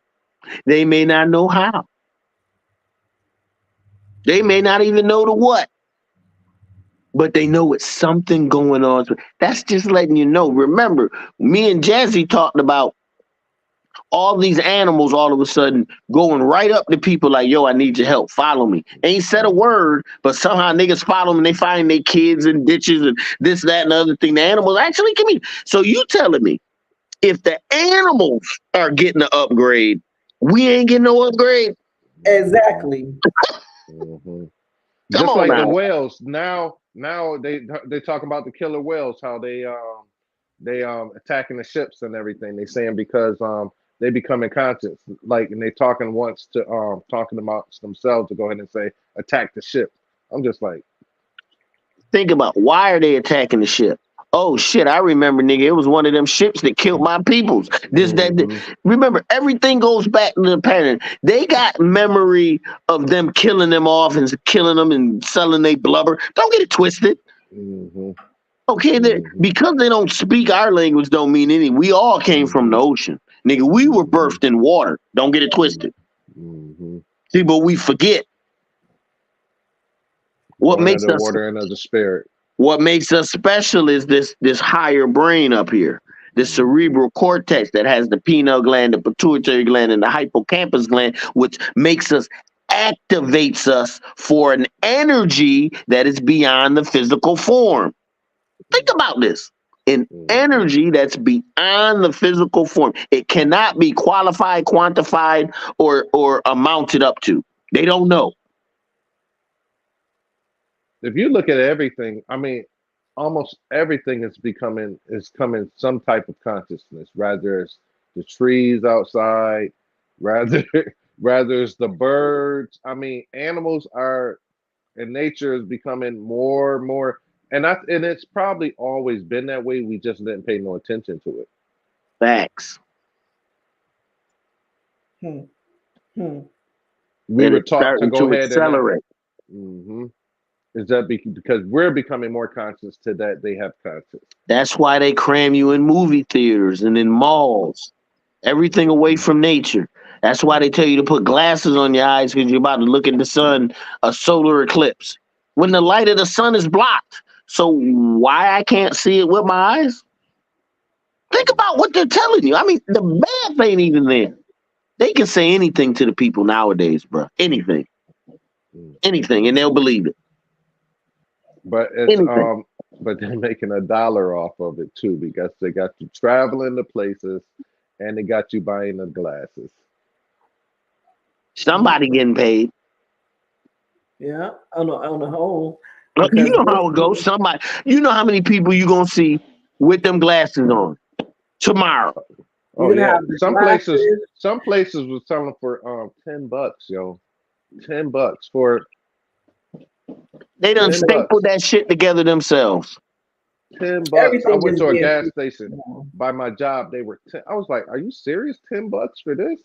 They may not know how. They may not even know the what. But they know it's something going on. That's just letting you know. Remember, me and Jazzy talked about all these animals all of a sudden going right up to people like, yo, I need your help. Follow me. Ain't said a word, but somehow niggas follow them and they find their kids in ditches and this, that, and the other thing. The animals actually come in. So you telling me if the animals are getting an upgrade, we ain't getting no upgrade? Exactly. Mm-hmm. Come Just on like now. the whales. Now they talk about the killer whales, how they attacking the ships and everything. They saying because they becoming conscious, like, and they talking amongst themselves to go ahead and say attack the ship. I'm just like, Think about why are they attacking the ship? Oh shit, I remember, nigga. It was one of them ships that killed my peoples. Remember, everything goes back to the pattern. They got memory of them killing them off and killing them and selling their blubber. Don't get it twisted. mm-hmm. Okay, because they don't speak our language don't mean anything. We all came from the ocean. Nigga, we were birthed in water. Don't get it twisted. See, but we forget. What makes us water and of the spirit. What makes us special is this higher brain up here, the cerebral cortex that has the pineal gland, the pituitary gland, and the hippocampus gland, which activates us for an energy that is beyond the physical form. Think about this. An energy that's beyond the physical form. It cannot be qualified, quantified, or amounted up to. They don't know. If you look at everything, I mean, almost everything is coming some type of consciousness, rather it's the trees outside, rather rather it's the birds. I mean, animals are and nature is becoming more and more, and it's probably always been that way. We just didn't pay no attention to it. Facts. Hmm. Hmm. We And were it's taught to starting go to ahead accelerate. hmm Is that because we're becoming more conscious to that they have conscious? That's why they cram you in movie theaters and in malls. Everything away from nature. That's why they tell you to put glasses on your eyes because you're about to look at the sun, a solar eclipse. When the light of the sun is blocked. So why I can't see it with my eyes? Think about what they're telling you. I mean, the math ain't even there. They can say anything to the people nowadays, bro. Anything. Mm. Anything, and they'll believe it. But it's Anything. but they're making $1 off of it too because they got you traveling to places and they got you buying the glasses. Somebody getting paid. Yeah, on the whole, You because know how it goes. Somebody, you know how many people you gonna see with them glasses on tomorrow. Oh you're gonna yeah, have the glasses. some places was selling for $10, yo, $10 for They done 10 bucks. stapled that shit together themselves. $10. I Everything went is to a being. gas station by my job. They were 10. I was like, "Are you serious? $10 for this?"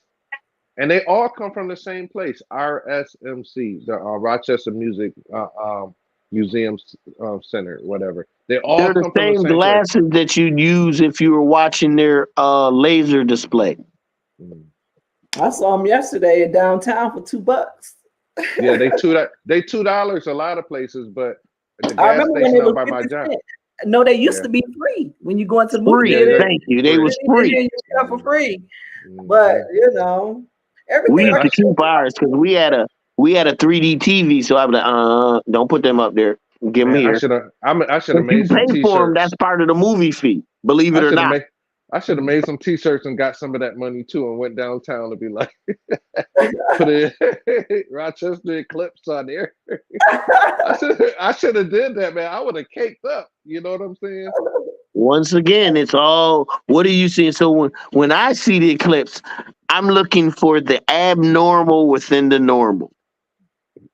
And they all come from the same place, RSMC, the Rochester Music Museum Center, whatever. They all They're the come from the same same place. glasses that you'd use if you were watching their laser display. Mm. I saw them yesterday in downtown for $2. Yeah, they $2 a lot of places, but the I gas remember when station it out was by my 50 job, cent. No, they used yeah, to be free when you go into the movie yeah, Free. theater. Thank you. They free. was You get free. your stuff for free. But hmm We everything used And like to I you keep ours because we had a 3D TV. So I was like, don't put them up there. Give them man, here. I should have If you made some pay for them, that's t-shirts. part of the movie fee. Believe I it or should have not. made I should have made some t-shirts and got some of that money too and went downtown to be like put a Rochester Eclipse on there. I should have did that, man. I would have caked up. You know what I'm saying? Once again, it's all. What are you seeing? So when I see the eclipse, I'm looking for the abnormal within the normal.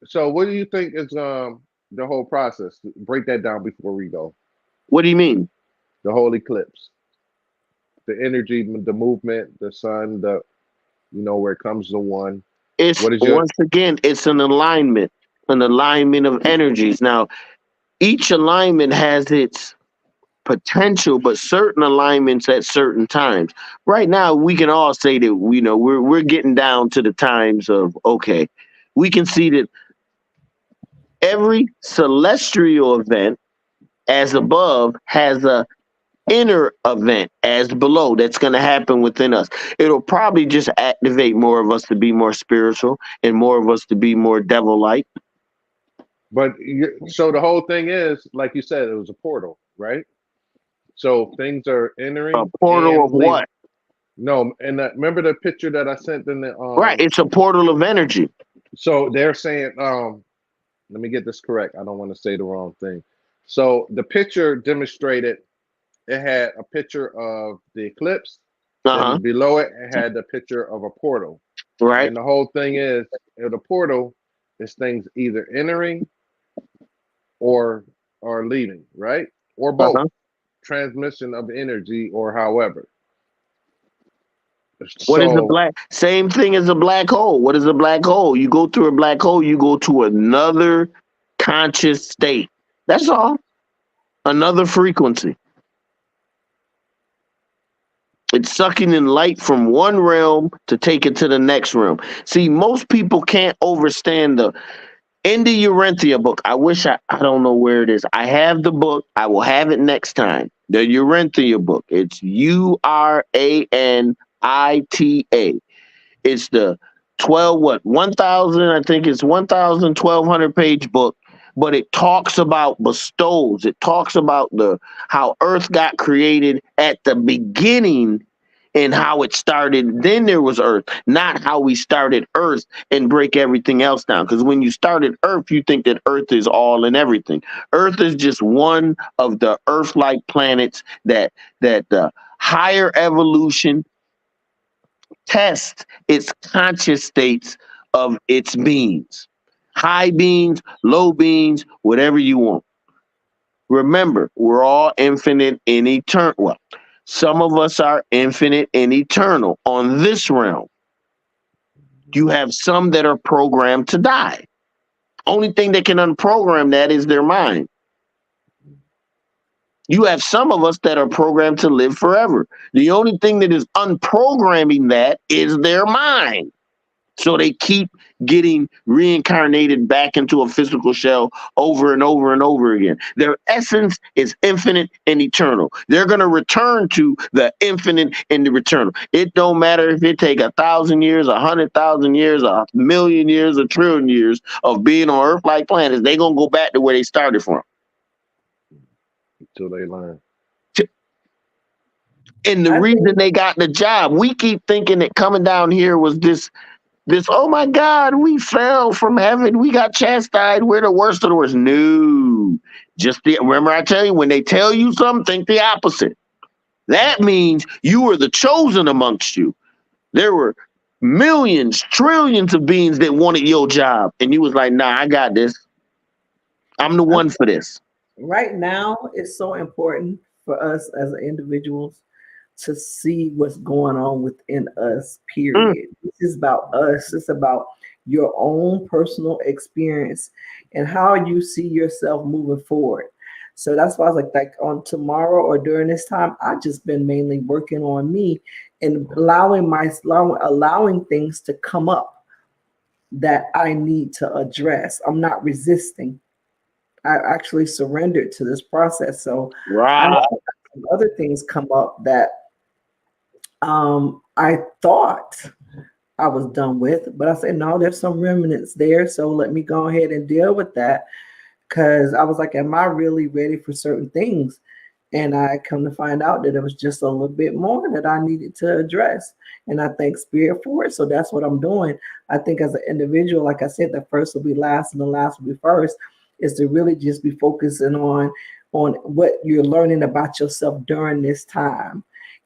So what do you think is the whole process? Break that down before we go. What do you mean? The whole eclipse, the energy, the movement, the sun, the where it comes to one. It's What is your once again, it's an alignment of energies. Now, each alignment has its potential, but certain alignments at certain times. Right now, we can all say that we're getting down to the times of okay. We can see that every celestial event as above has a inner event as below that's going to happen within us. It'll probably just activate more of us to be more spiritual and more of us to be more devil-like. so the whole thing is, like you said, it was a portal, right? So things are A entering portal of and leaving. what? No, and remember the picture that I sent in the Right. It's a portal of energy. So they're saying, let me get this correct. I don't want to say the wrong thing. So the picture demonstrated it had a picture of the eclipse, Uh-huh. then below it, it had the picture of a portal. Right. And the whole thing is the portal is things either entering or leaving, right? Or both. Uh-huh. Transmission of energy or however. What is a So same thing as a black hole? What is a black hole? You go through a black hole, you go to another conscious state. That's all. Another frequency. It's sucking in light from one realm to take it to the next realm. See, most people can't understand in the Urantia book. I wish I don't know where it is. I have the book. I will have it next time. The Urantia book. It's URANITA. It's the 1,000, I think it's 1,200 page book, but it talks about bestows. It talks about how Earth got created at the beginning and how it started. Then there was Earth, not how we started Earth and break everything else down. Because when you started Earth, you think that Earth is all and everything. Earth is just one of the Earth-like planets that the higher evolution tests its conscious states of its beings. High beings, low beings, whatever you want. Remember, we're all infinite and eternal. Well, some of us are infinite and eternal on this realm. You have some that are programmed to die. Only thing that can unprogram that is their mind. You have some of us that are programmed to live forever. The only thing that is unprogramming that is their mind. So they keep getting reincarnated back into a physical shell over and over and over again. Their essence is infinite and eternal. They're going to return to the infinite and the eternal. It don't matter if it take 1,000 years, 100,000 years, 1,000,000 years, 1,000,000,000,000 years of being on Earth-like planets. They're going to go back to where they started from. Until they learn. And the reason they got the job, we keep thinking that coming down here was this, oh my God, we fell from heaven. We got chastised. We're the worst of the worst. No. Remember I tell you, when they tell you something, think the opposite. That means you were the chosen amongst you. There were millions, trillions of beings that wanted your job. And you was like, nah, I got this. I'm the one for this. Right now, it's so important for us as individuals to see what's going on within us, period. This is about us. It's about your own personal experience and how you see yourself moving forward. So that's why I was like on tomorrow or during this time, I've just been mainly working on me and allowing things to come up that I need to address. I'm not resisting. I actually surrendered to this process. So right. Other things come up that I thought I was done with, but I said, no, there's some remnants there. So let me go ahead and deal with that. Because I was like, am I really ready for certain things? And I come to find out that it was just a little bit more that I needed to address. And I thank Spirit for it. So that's what I'm doing. I think as an individual, like I said, the first will be last and the last will be first, is to really just be focusing on what you're learning about yourself during this time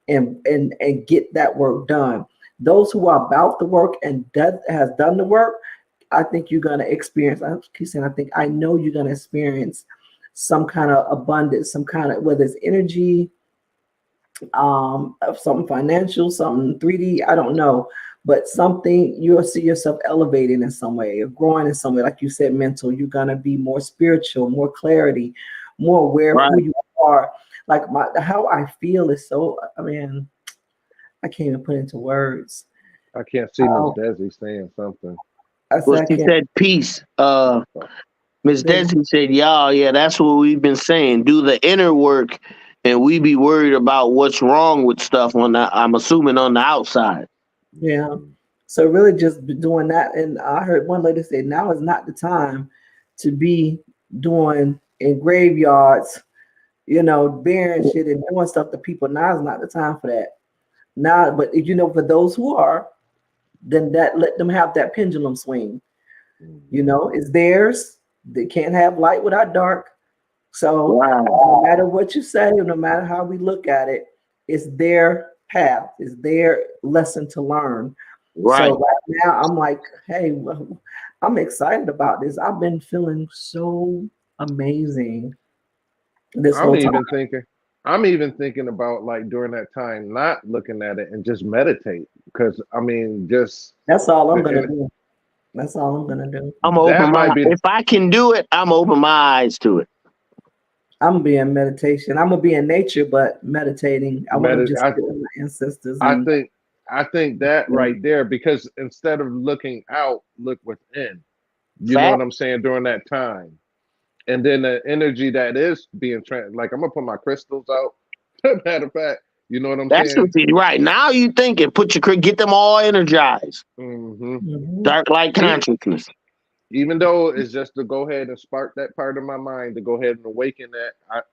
and get that work done. Those who are about the work and has done the work, I think you're going to experience, I know you're going to experience some kind of abundance, some kind of, whether it's energy, something financial, something 3D, I don't know, but something you'll see yourself elevating in some way or growing in some way. Like you said, mental, you're going to be more spiritual, more clarity, more aware of who you are. Like how I feel is so, I mean, I can't even put into words. I can't see Miss Desi saying something. She said peace. Miss Desi said, yeah, that's what we've been saying. Do the inner work, and we be worried about what's wrong with stuff I'm assuming on the outside. Yeah. So really just doing that. And I heard one lady say, now is not the time to be doing in graveyards, burying shit and doing stuff to people. Now is not the time for that. Now, but for those who are, then let them have that pendulum swing. It's theirs. They can't have light without dark. So no matter what you say, no matter how we look at it, it's their path, it's their lesson to learn. Right. So right now I'm like, hey, I'm excited about this. I've been feeling so amazing this whole time. I'm even thinking about, like, during that time, not looking at it and just meditate. Because that's all I'm gonna do. That's all I'm gonna do. I'm open my if I can do it, I'm open my eyes to it. I'm gonna be in meditation. I'm gonna be in nature, but meditating. I want to just get with my ancestors. I think that right there, because instead of looking out, look within. You know what I'm saying? During that time. And then the energy that is being like, I'm gonna put my crystals out. Matter of fact, you know what I'm saying? That's right. Now you thinking, get them all energized. Dark light consciousness. Even though it's just to go ahead and spark that part of my mind to go ahead and awaken that,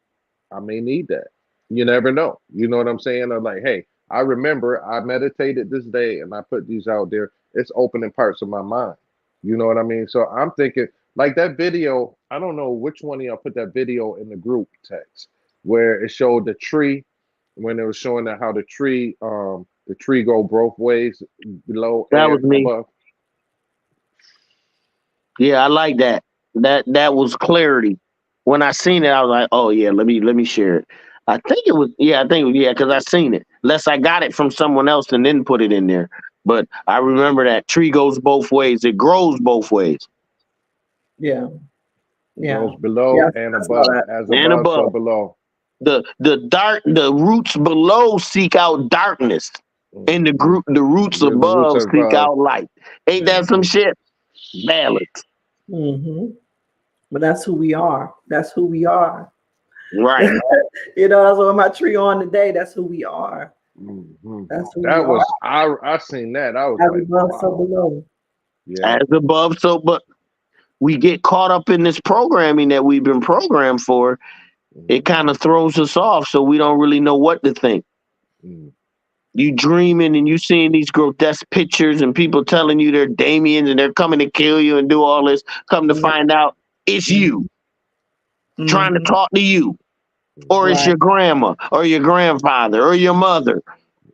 I may need that. You never know. You know what I'm saying? Or like, hey, I remember I meditated this day and I put these out there. It's opening parts of my mind. You know what I mean? So I'm thinking like that video. I don't know which one of y'all put that video in the group text where it showed the tree when it was showing that how the tree go both ways, below That and was me. above. Yeah, I like that. That was clarity. When I seen it, I was like, oh yeah, let me share it. I think it was because I seen it. Unless I got it from someone else and then put it in there. But I remember that tree goes both ways. It grows both ways. Yeah. Yeah. Goes below Yeah. and I saw above, that. as And above, so above. below. The roots below seek out darkness. And the roots The roots above are seek above. out light. Ain't that some shit? Balance. Mm-hmm. But that's who we are. That's who we are. Right. You know, that's what my tree on today. That's who we are. That's who we That was are. I seen that. I was As like, above, so wow. below. Yeah. As above, so but we get caught up in this programming that we've been programmed for. It kind of throws us off, so we don't really know what to think. You dreaming and you seeing these grotesque pictures and people telling you they're Damians and they're coming to kill you and do all this. Come to find out, it's you trying to talk to you, or it's your grandma or your grandfather or your mother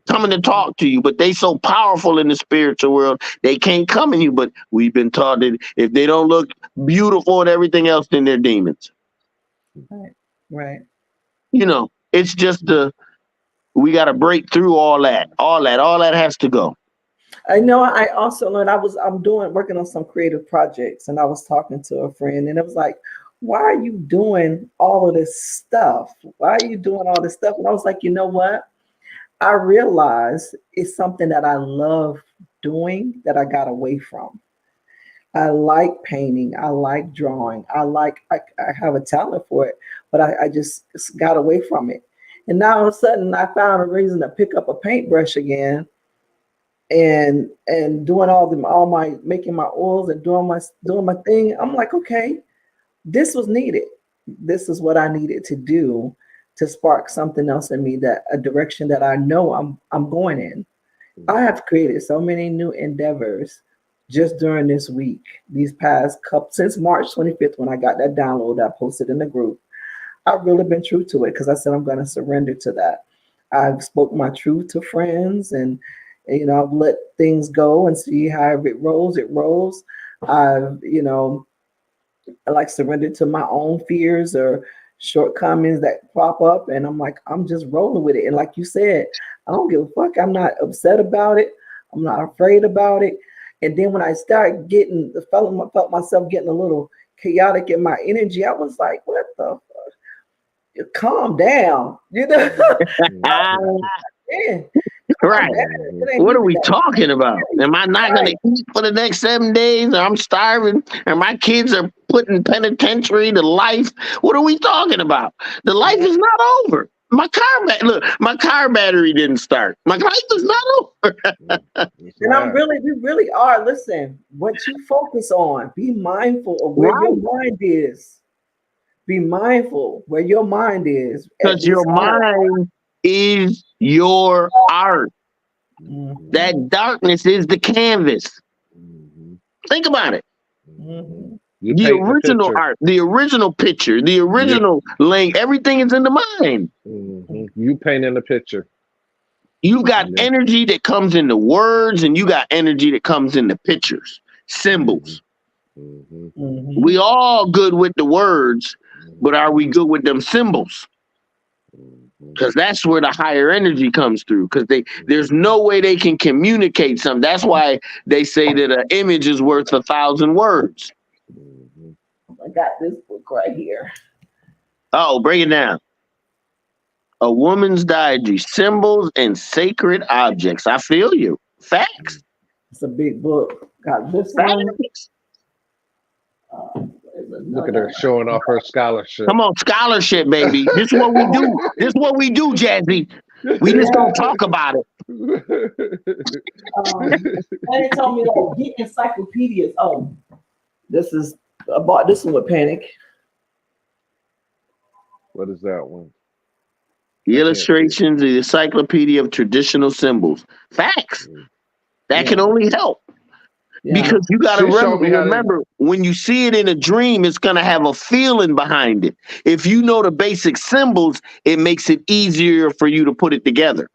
coming to talk to you. But they so powerful in the spiritual world, they can't come in you. But we've been taught that if they don't look beautiful and everything else, then they're demons. Right. You know, it's just we got to break through all that. All that has to go. I know. I also learned. I'm working on some creative projects, and I was talking to a friend, and it was like, "Why are you doing all of this stuff? Why are you doing all this stuff?" And I was like, "You know what? I realize it's something that I love doing that I got away from. I like painting. I like drawing. I have a talent for it, but I just got away from it. And now all of a sudden I found a reason to pick up a paintbrush again and doing making my oils and doing my thing. I'm like, okay, this was needed. This is what I needed to do to spark something else in me, that a direction that I know I'm going in. I have created so many new endeavors just during this week, these past couple, since March 25th, when I got that download that I posted in the group. I've really been true to it because I said I'm going to surrender to that. I've spoke my truth to friends, and I've let things go and see how it rolls. It rolls. I've like surrendered to my own fears or shortcomings that pop up, and I'm like, I'm just rolling with it. And like you said, I don't give a fuck. I'm not upset about it. I'm not afraid about it. And then when I started felt myself getting a little chaotic in my energy, I was like, what the fuck? Calm down. Yeah. Right. What are we talking about? Am I not going to eat for the next 7 days? Or I'm starving? And my kids are put in penitentiary to life? What are we talking about? The life is not over. My car battery didn't start. My life is not over. And we really are. Listen, what you focus on, be mindful of where your mind is. Be mindful where your mind is. Because your mind is your art. That darkness is the canvas. Think about it. The original art, the original picture, the original link, everything is in the mind. You painting the picture. You got energy that comes in the words, and you got energy that comes in the pictures, symbols. We all good with the words, but are we good with them symbols? Because that's where the higher energy comes through. Because there's no way they can communicate something. That's why they say that an image is worth 1,000 words. I got this book right here. Oh, break it down. A Woman's Diary, Symbols and Sacred Objects. I feel you. Facts. It's a big book. Got this one. Look at her showing off her scholarship. Come on, scholarship, baby. This is what we do. This is what we do, Jazzy. We just don't talk about it. And they told me, like, get encyclopedias. Oh, I bought this one with Panic. What is that one? The I can't see it. illustrations, the encyclopedia of traditional symbols. Facts. That can Yeah. only help. Yeah. Because you got to She showed me how to. remember, when you see it in a dream, it's going to have a feeling behind it. If you know the basic symbols, it makes it easier for you to put it together.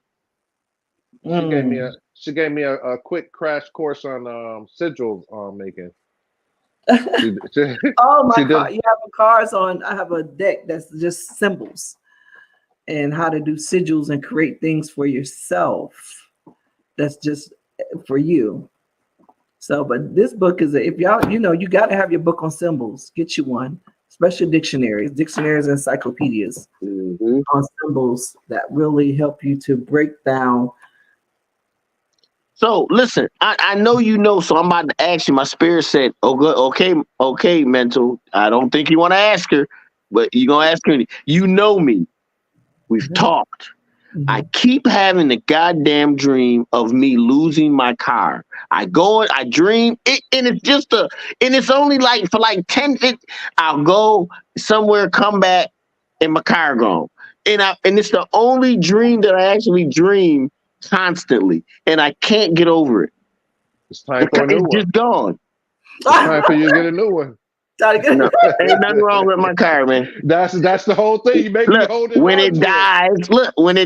She gave me Mm. a she gave me a quick crash course on sigil making. She Oh, my she car. did. You have a cards on. I have a deck that's just symbols and how to do sigils and create things for yourself. That's just for you. So, but this book is if y'all, you got to have your book on symbols. Get you one, especially dictionaries, encyclopedias Mm-hmm. on symbols that really help you to break down. So listen, I know you know, so I'm about to ask you. My spirit said, "Oh, good, okay, mental. I don't think you want to ask her, but you're gonna ask her. You know me. We've talked. I keep having the goddamn dream of me losing my car. I dream it, and it's only like for like 10. I'll go somewhere, come back, and my car gone. And it's the only dream that I actually dream constantly, and I can't get over it. It's time for a new It's one. just gone. It's time for you to get a new one. No, ain't nothing wrong with my car, man. That's the whole thing. You maybe Look, holding when on it to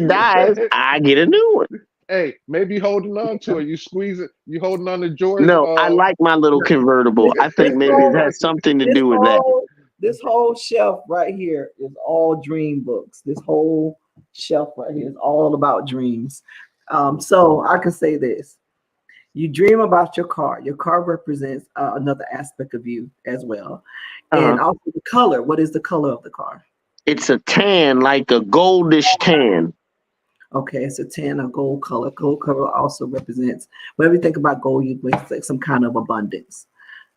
dies, I get a new one. Hey, maybe holding on to it. You squeeze it. You holding on to George. No, I like my little convertible. I think maybe it has something to do with that. This whole shelf right here is all dream books. This whole shelf right here is all about dreams. So I can say this. You dream about your car. Your car represents another aspect of you as well. And also the color. What is the color of the car? It's a tan, like a goldish tan. Okay, it's a tan, a gold color. Gold color also represents, whenever you think about gold, you think like some kind of abundance.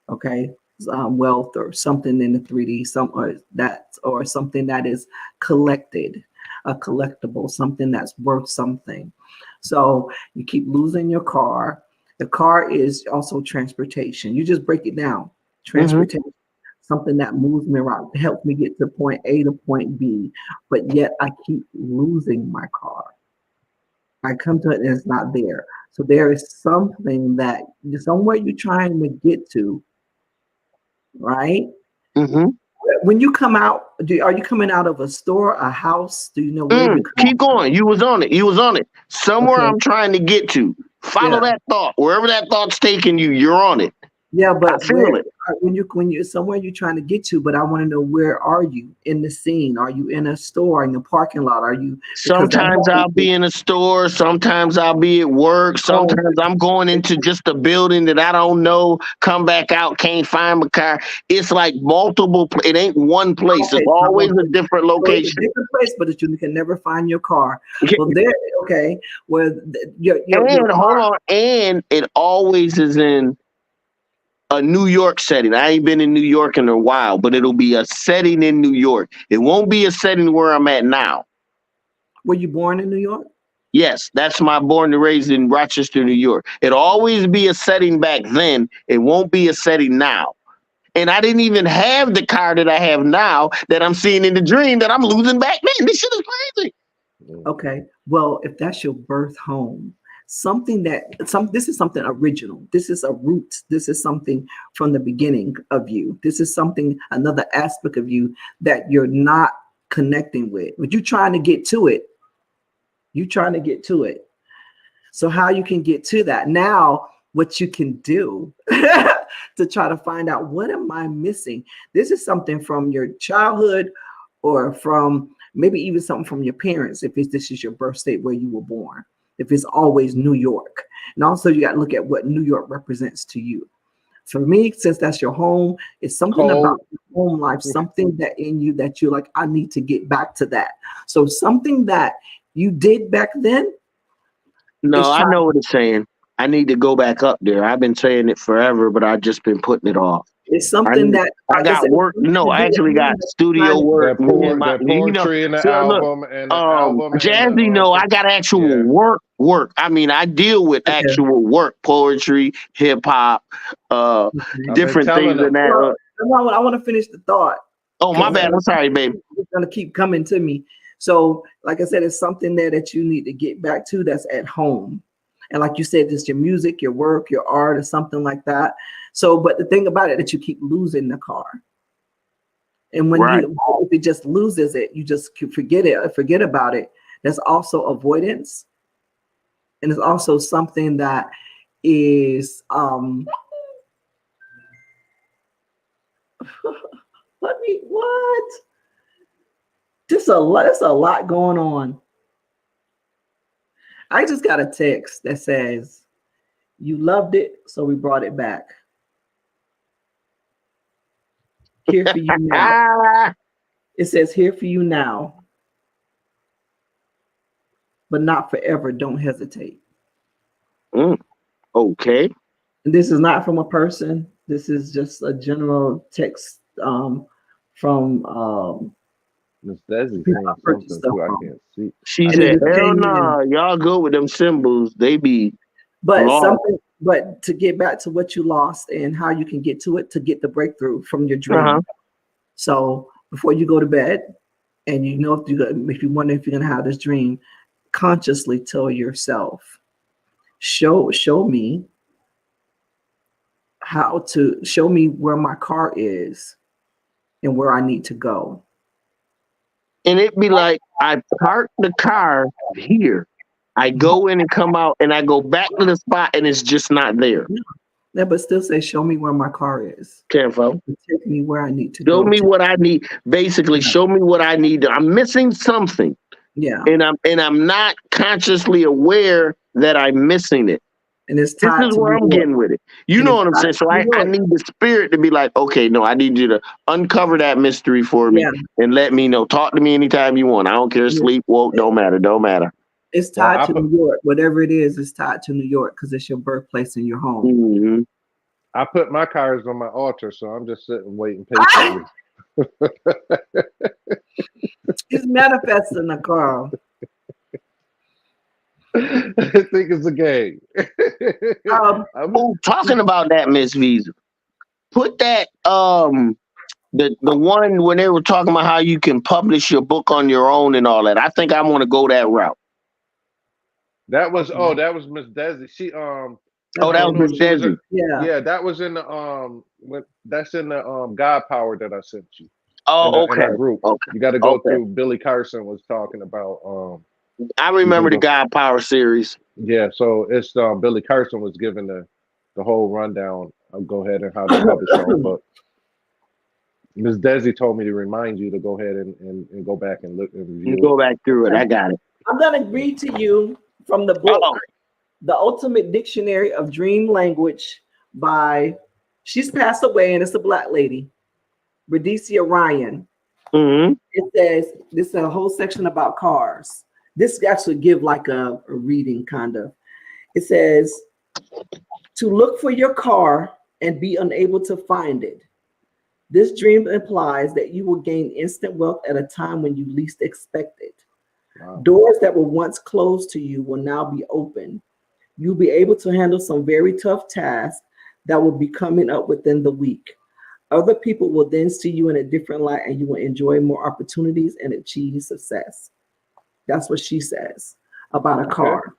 Okay, wealth or something in the 3D, or something that is collected, a collectible, something that's worth something. So you keep losing your car. The car is also transportation. You just break it down. Transportation, something that moves me around, helps me get to point A to point B, but yet I keep losing my car. I come to it and it's not there. So there is something that somewhere you're trying to get to, right? Mm-hmm. When you come out, are you coming out of a store, a house? Do you know where you Keep going. You was on it. Somewhere Okay. I'm trying to get to. Follow that thought. Wherever that thought's taking you, you're on it. Yeah, but I feel it. When you're somewhere you're trying to get to, but I want to know, where are you in the scene? Are you in a store, in the parking lot? Are you? Sometimes I'll be in a store. Sometimes I'll be at work. Sometimes I'm going into just a building that I don't know. Come back out, can't find my car. It's like multiple. It ain't one place. Okay, it's always a different location. So it's a different place, but you can never find your car. Okay. Well, there. Okay. Well, hold on. And it always is in a New York setting. I ain't been in New York in a while, but it'll be a setting in New York. It won't be a setting where I'm at now. Were you born in New York? Yes, that's my born and raised in Rochester, New York. It'll always be a setting back then. It won't be a setting now. And I didn't even have the car that I have now that I'm seeing in the dream that I'm losing back then. This shit is crazy. Okay. Well, if that's your birth home, this is something original. This is a root. This is something from the beginning of you. This is something, another aspect of you that you're not connecting with, but you're trying to get to it. So how you can get to that now, what you can do to try to find out, what am I missing? This is something from your childhood, or from maybe even something from your parents, if this is your birth state where you were born, if it's always New York. And also you got to look at what New York represents to you. For me, since that's your home, it's something about your home life, something that in you that you're like, I need to get back to that. So something that you did back then. No, I know what it's saying. I need to go back up there. I've been saying it forever, but I've just been putting it off. It's something that I got work. No, I actually got studio work. That poetry in the album and the album. Jazzy, no, I got actual work. I mean, I deal with actual work, poetry, hip hop, different things in that. I want to finish the thought. Oh, my bad. I'm sorry, baby. It's gonna keep coming to me. So, like I said, it's something there that you need to get back to that's at home. And like you said, just your music, your work, your art, or something like that. So, but the thing about it that you keep losing the car. And when Right. if it just loses it, you just forget about it. That's also avoidance. And it's also something that is what? There's a lot going on. I just got a text that says, "You loved it, so we brought it back. Here for you now." It says, "Here for you now, but not forever. Don't hesitate." Okay. And this is not from a person. This is just a general text from Miss Desi people saying I purchased something stuff too. I from. can't see. She And said, it just hell came no, in. y'all go with them symbols. They be But lost. to get back to what you lost and how you can get to it to get the breakthrough from your dream. Uh-huh. So before you go to bed, and if you wonder if you're gonna have this dream, consciously tell yourself, show me where my car is and where I need to go. And it'd be like, I park the car here. I go in and come out and I go back to the spot and it's just not there. Yeah, but still say, show me where my car is. Careful. Take me where I need to Show go. me what I need. Basically, show me what I need. I'm missing something. Yeah. And I'm not consciously aware that I'm missing it. And it's This tied is to where New I'm York. getting with it. You And know it's what I'm saying? tied So to I New York. need the spirit to be like, okay, no, I need you to uncover that mystery for me Yeah. and let me know. Talk to me anytime you want. I don't care. Yeah. Sleep, woke, don't matter. It's Well, tied to New York. Whatever it is, it's tied to New York because it's your birthplace and your home. Mm-hmm. I put my cards on my altar, so I'm just sitting waiting patiently. He's manifesting the car. I think it's a game. Oh, talking about that, Miss Visa. Put that the one when they were talking about how you can publish your book on your own and all that. I think I want to go that route. That was Miss Desi. She Oh, that was Miss she was Desi. yeah, that was in the that's in the God Power that I sent you. Oh, in our okay. group. Okay. You got to go Okay. through. Billy Carson was talking about. I remember the God Power series. Yeah, so it's Billy Carson was giving the whole rundown. I'll go ahead and how to publish your own book. Ms. Desi told me to remind you to go ahead and go back and look and review. You go back through it. I got it. I'm gonna read to you from the book, The Ultimate Dictionary of Dream Language by, she's passed away and it's a Black lady, Rhodesia Ryan. Mm-hmm. It says, this is a whole section about cars. This actually give like a reading kind of. It says, to look for your car and be unable to find it. This dream implies that you will gain instant wealth at a time when you least expect it. Wow. Doors that were once closed to you will now be open. You'll be able to handle some very tough tasks that will be coming up within the week. Other people will then see you in a different light and you will enjoy more opportunities and achieve success. That's what she says about a car.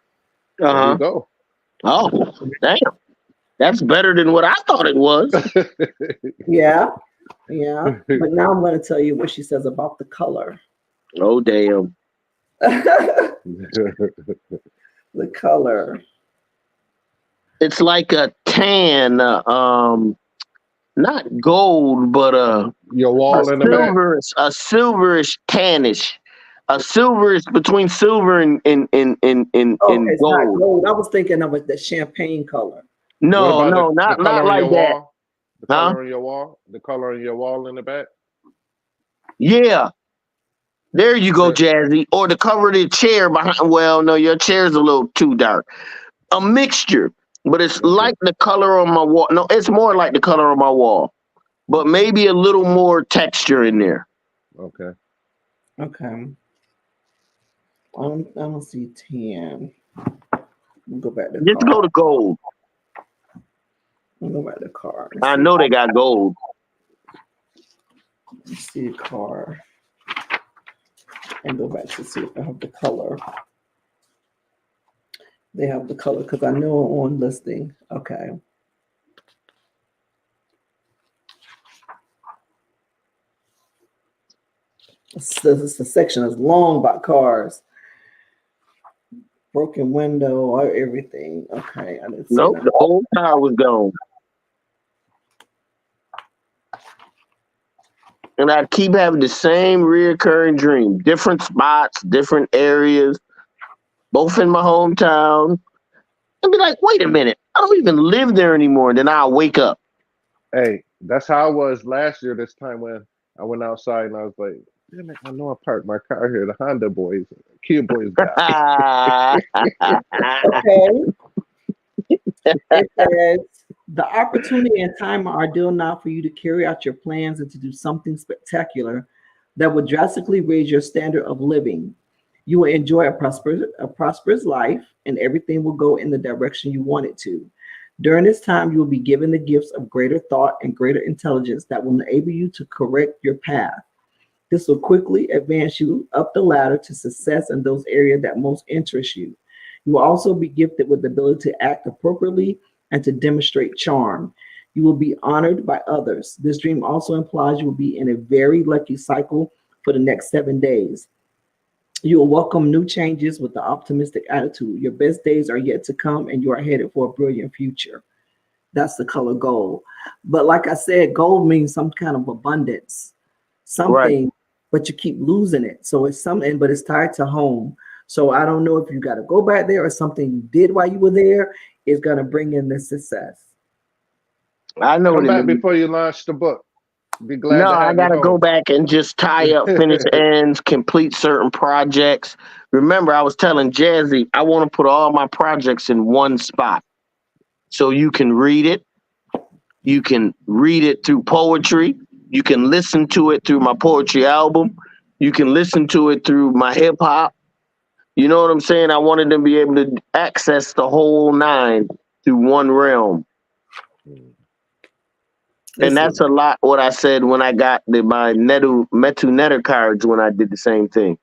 There you go. Oh, damn. That's better than what I thought it was. Yeah. But now I'm going to tell you what she says about the color. Oh, damn. The color. It's like a tan, not gold, but your wall in the back. A silverish tannish. A silverish between silver and gold. Not gold. I was thinking of it, the champagne color. No, not like that. The color on your wall? The color on your wall in the back? Yeah. There you go, Jazzy. Or the cover of the chair behind. Well, no, your chair's a little too dark. A mixture, but it's like the color on my wall. No, it's more like the color on my wall, but maybe a little more texture in there. Okay. I don't see tan. We'll go back to just car. Go to gold. We'll go back to car. I know they got gold. Let's see car. and go back to see if I have the color. They have the color because I know on listing. Okay. This section is long about cars. Broken window or everything. Okay, I didn't see Nope, that. the whole car was gone. And I keep having the same reoccurring dream, different spots, different areas, both in my hometown. And be like, wait a minute, I don't even live there anymore. And then I'll wake up. Hey, that's how I was last year. This time when I went outside and I was like, damn it, I know I parked my car here. The Honda boys, Kia boys got me. Okay. It says the opportunity and time are ideal now for you to carry out your plans and to do something spectacular that will drastically raise your standard of living. You will enjoy a prosperous life, and everything will go in the direction you want it to. During this time, you will be given the gifts of greater thought and greater intelligence that will enable you to correct your path. This will quickly advance you up the ladder to success in those areas that most interest you. You will also be gifted with the ability to act appropriately and to demonstrate charm. You will be honored by others. This dream also implies you will be in a very lucky cycle for the next 7 days. You will welcome new changes with the optimistic attitude. Your best days are yet to come, and you are headed for a brilliant future. That's the color gold. But like I said, gold means some kind of abundance, something, right, but you keep losing it. So it's something, but it's tied to home. So I don't know if you got to go back there or something you did while you were there is going to bring in the success. I know. Come back before you launch the book. Be glad no, to have I got to you go home. back and just tie up, finish ends, complete certain projects. Remember, I was telling Jazzy, I want to put all my projects in one spot. So you can read it. You can read it through poetry. You can listen to it through my poetry album. You can listen to it through my hip hop. You know what I'm saying? I wanted them to be able to access the whole 9 through one realm. And that's a lot what I said when I got my Metu Netter cards when I did the same thing.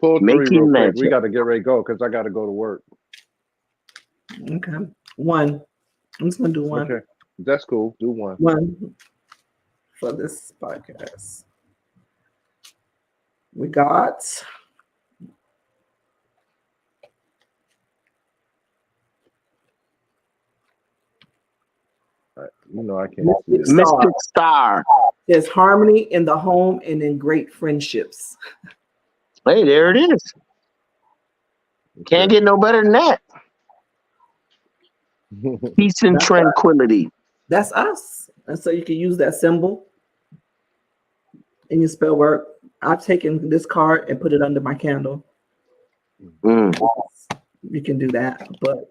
Pull 3 real quick. We got to get ready to go because I got to go to work. Okay. 1. I'm just going to do 1. Okay. That's cool. Do 1. 1 for this podcast. We got... You know I can't see it. Mystic Star. There's harmony in the home and in great friendships. Hey, there it is. Can't get no better than that. Peace and tranquility. That's us. And so you can use that symbol in your spell work. I've taken this card and put it under my candle. You can do that, but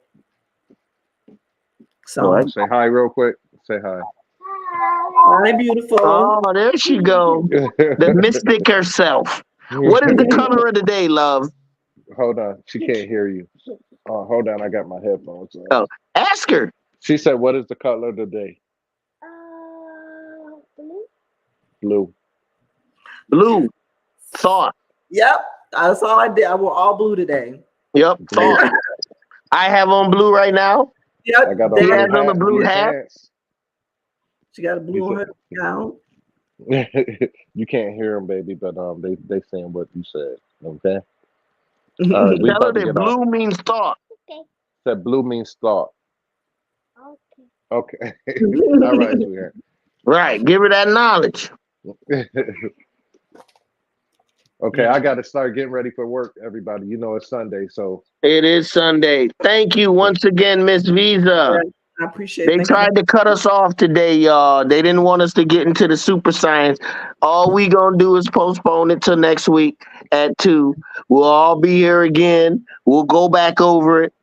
so say hi real quick. Say hi. Hi, beautiful. Oh, there she go. The mystic herself. What is the color of the day, love? Hold on. She can't hear you. Oh, hold on. I got my headphones on. Oh, ask her. She said, what is the color of the day? Blue. Blue. Thought. Yep. That's all I did. I wore all blue today. Yep. Thought. I have on blue right now. Yep. I got on the blue hat. She got a blue on her gown. You can't hear them, baby, but they saying what you said. Okay. All right, tell her that blue means thought. Okay. Said blue means thought. Okay. All right, sweetheart. Right. Give her that knowledge. Okay, I got to start getting ready for work, everybody. You know it's Sunday, so. It is Sunday. Thank you once again, Miss Visa. I appreciate it. They tried to cut us off today, y'all. They didn't want us to get into the super science. All we gonna do is postpone it till next week at 2. We'll all be here again. We'll go back over it,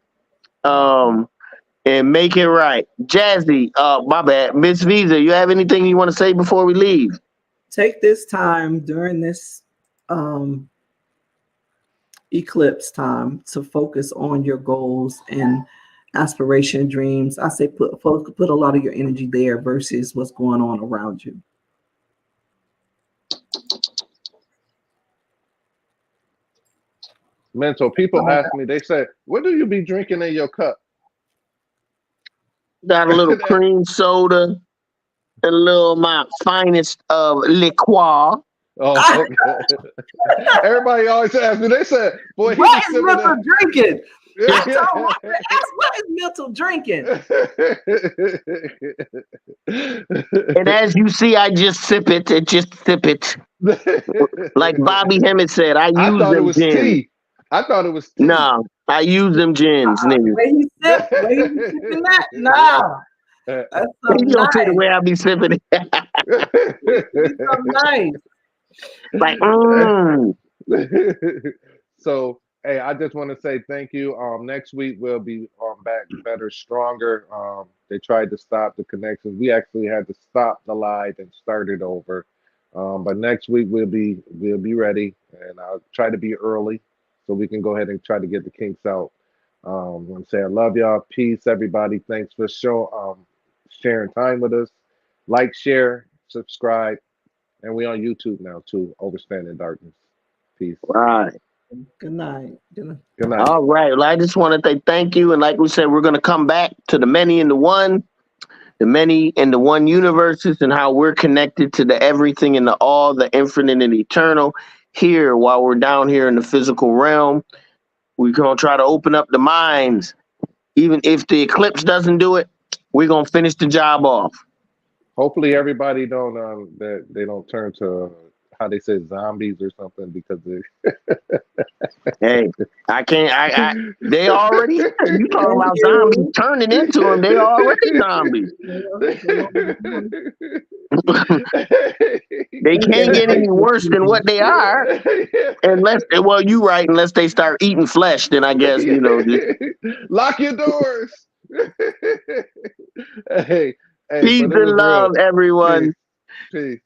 and make it right. Jazzy, my bad. Miss Visa, you have anything you want to say before we leave? Take this time during this eclipse time to focus on your goals and aspiration, dreams. I say put a lot of your energy there versus what's going on around you. Mental. People ask me, they say, what do you be drinking in your cup? Got a little cream soda and a little of my finest of liqueur. Oh, okay. Everybody always asks me, they said, boy, he What be is mental sipping drinking? that. Ask what is mental drinking? And as you see, I just sip it and just sip it. Like Bobby Hemmett said, I I use thought it them was gins. tea. I thought it was tea. No, I use them gins, nigga. Where he sip? Where he be sipping that? Nah, that's something You don't see the nice. way I be sipping it. It's something nice. Like, So, hey, I just want to say thank you. Next week we'll be back better, stronger. They tried to stop the connections. We actually had to stop the live and start it over. But next week we'll be ready, and I'll try to be early so we can go ahead and try to get the kinks out. I want to say I love y'all. Peace, everybody. Thanks for sharing time with us. Like, share, subscribe, and we on YouTube now too. Overstanding Darkness. Peace. right. Good night. Good night. Good night. All right. Well, I just want to say thank you. And like we said, we're going to come back to the many and the one universes, and how we're connected to the everything and the all, the infinite and eternal here while we're down here in the physical realm. We're going to try to open up the minds. Even if the eclipse doesn't do it, we're going to finish the job off. Hopefully everybody don't that they don't turn to how they say zombies or something because they Hey, I can't. They already. You talking about zombies turning into them? They already zombies. They can't get any worse than what they are, unless. Well, you right. Unless they start eating flesh, then I guess lock your doors. Hey, peace and love, everyone. Peace.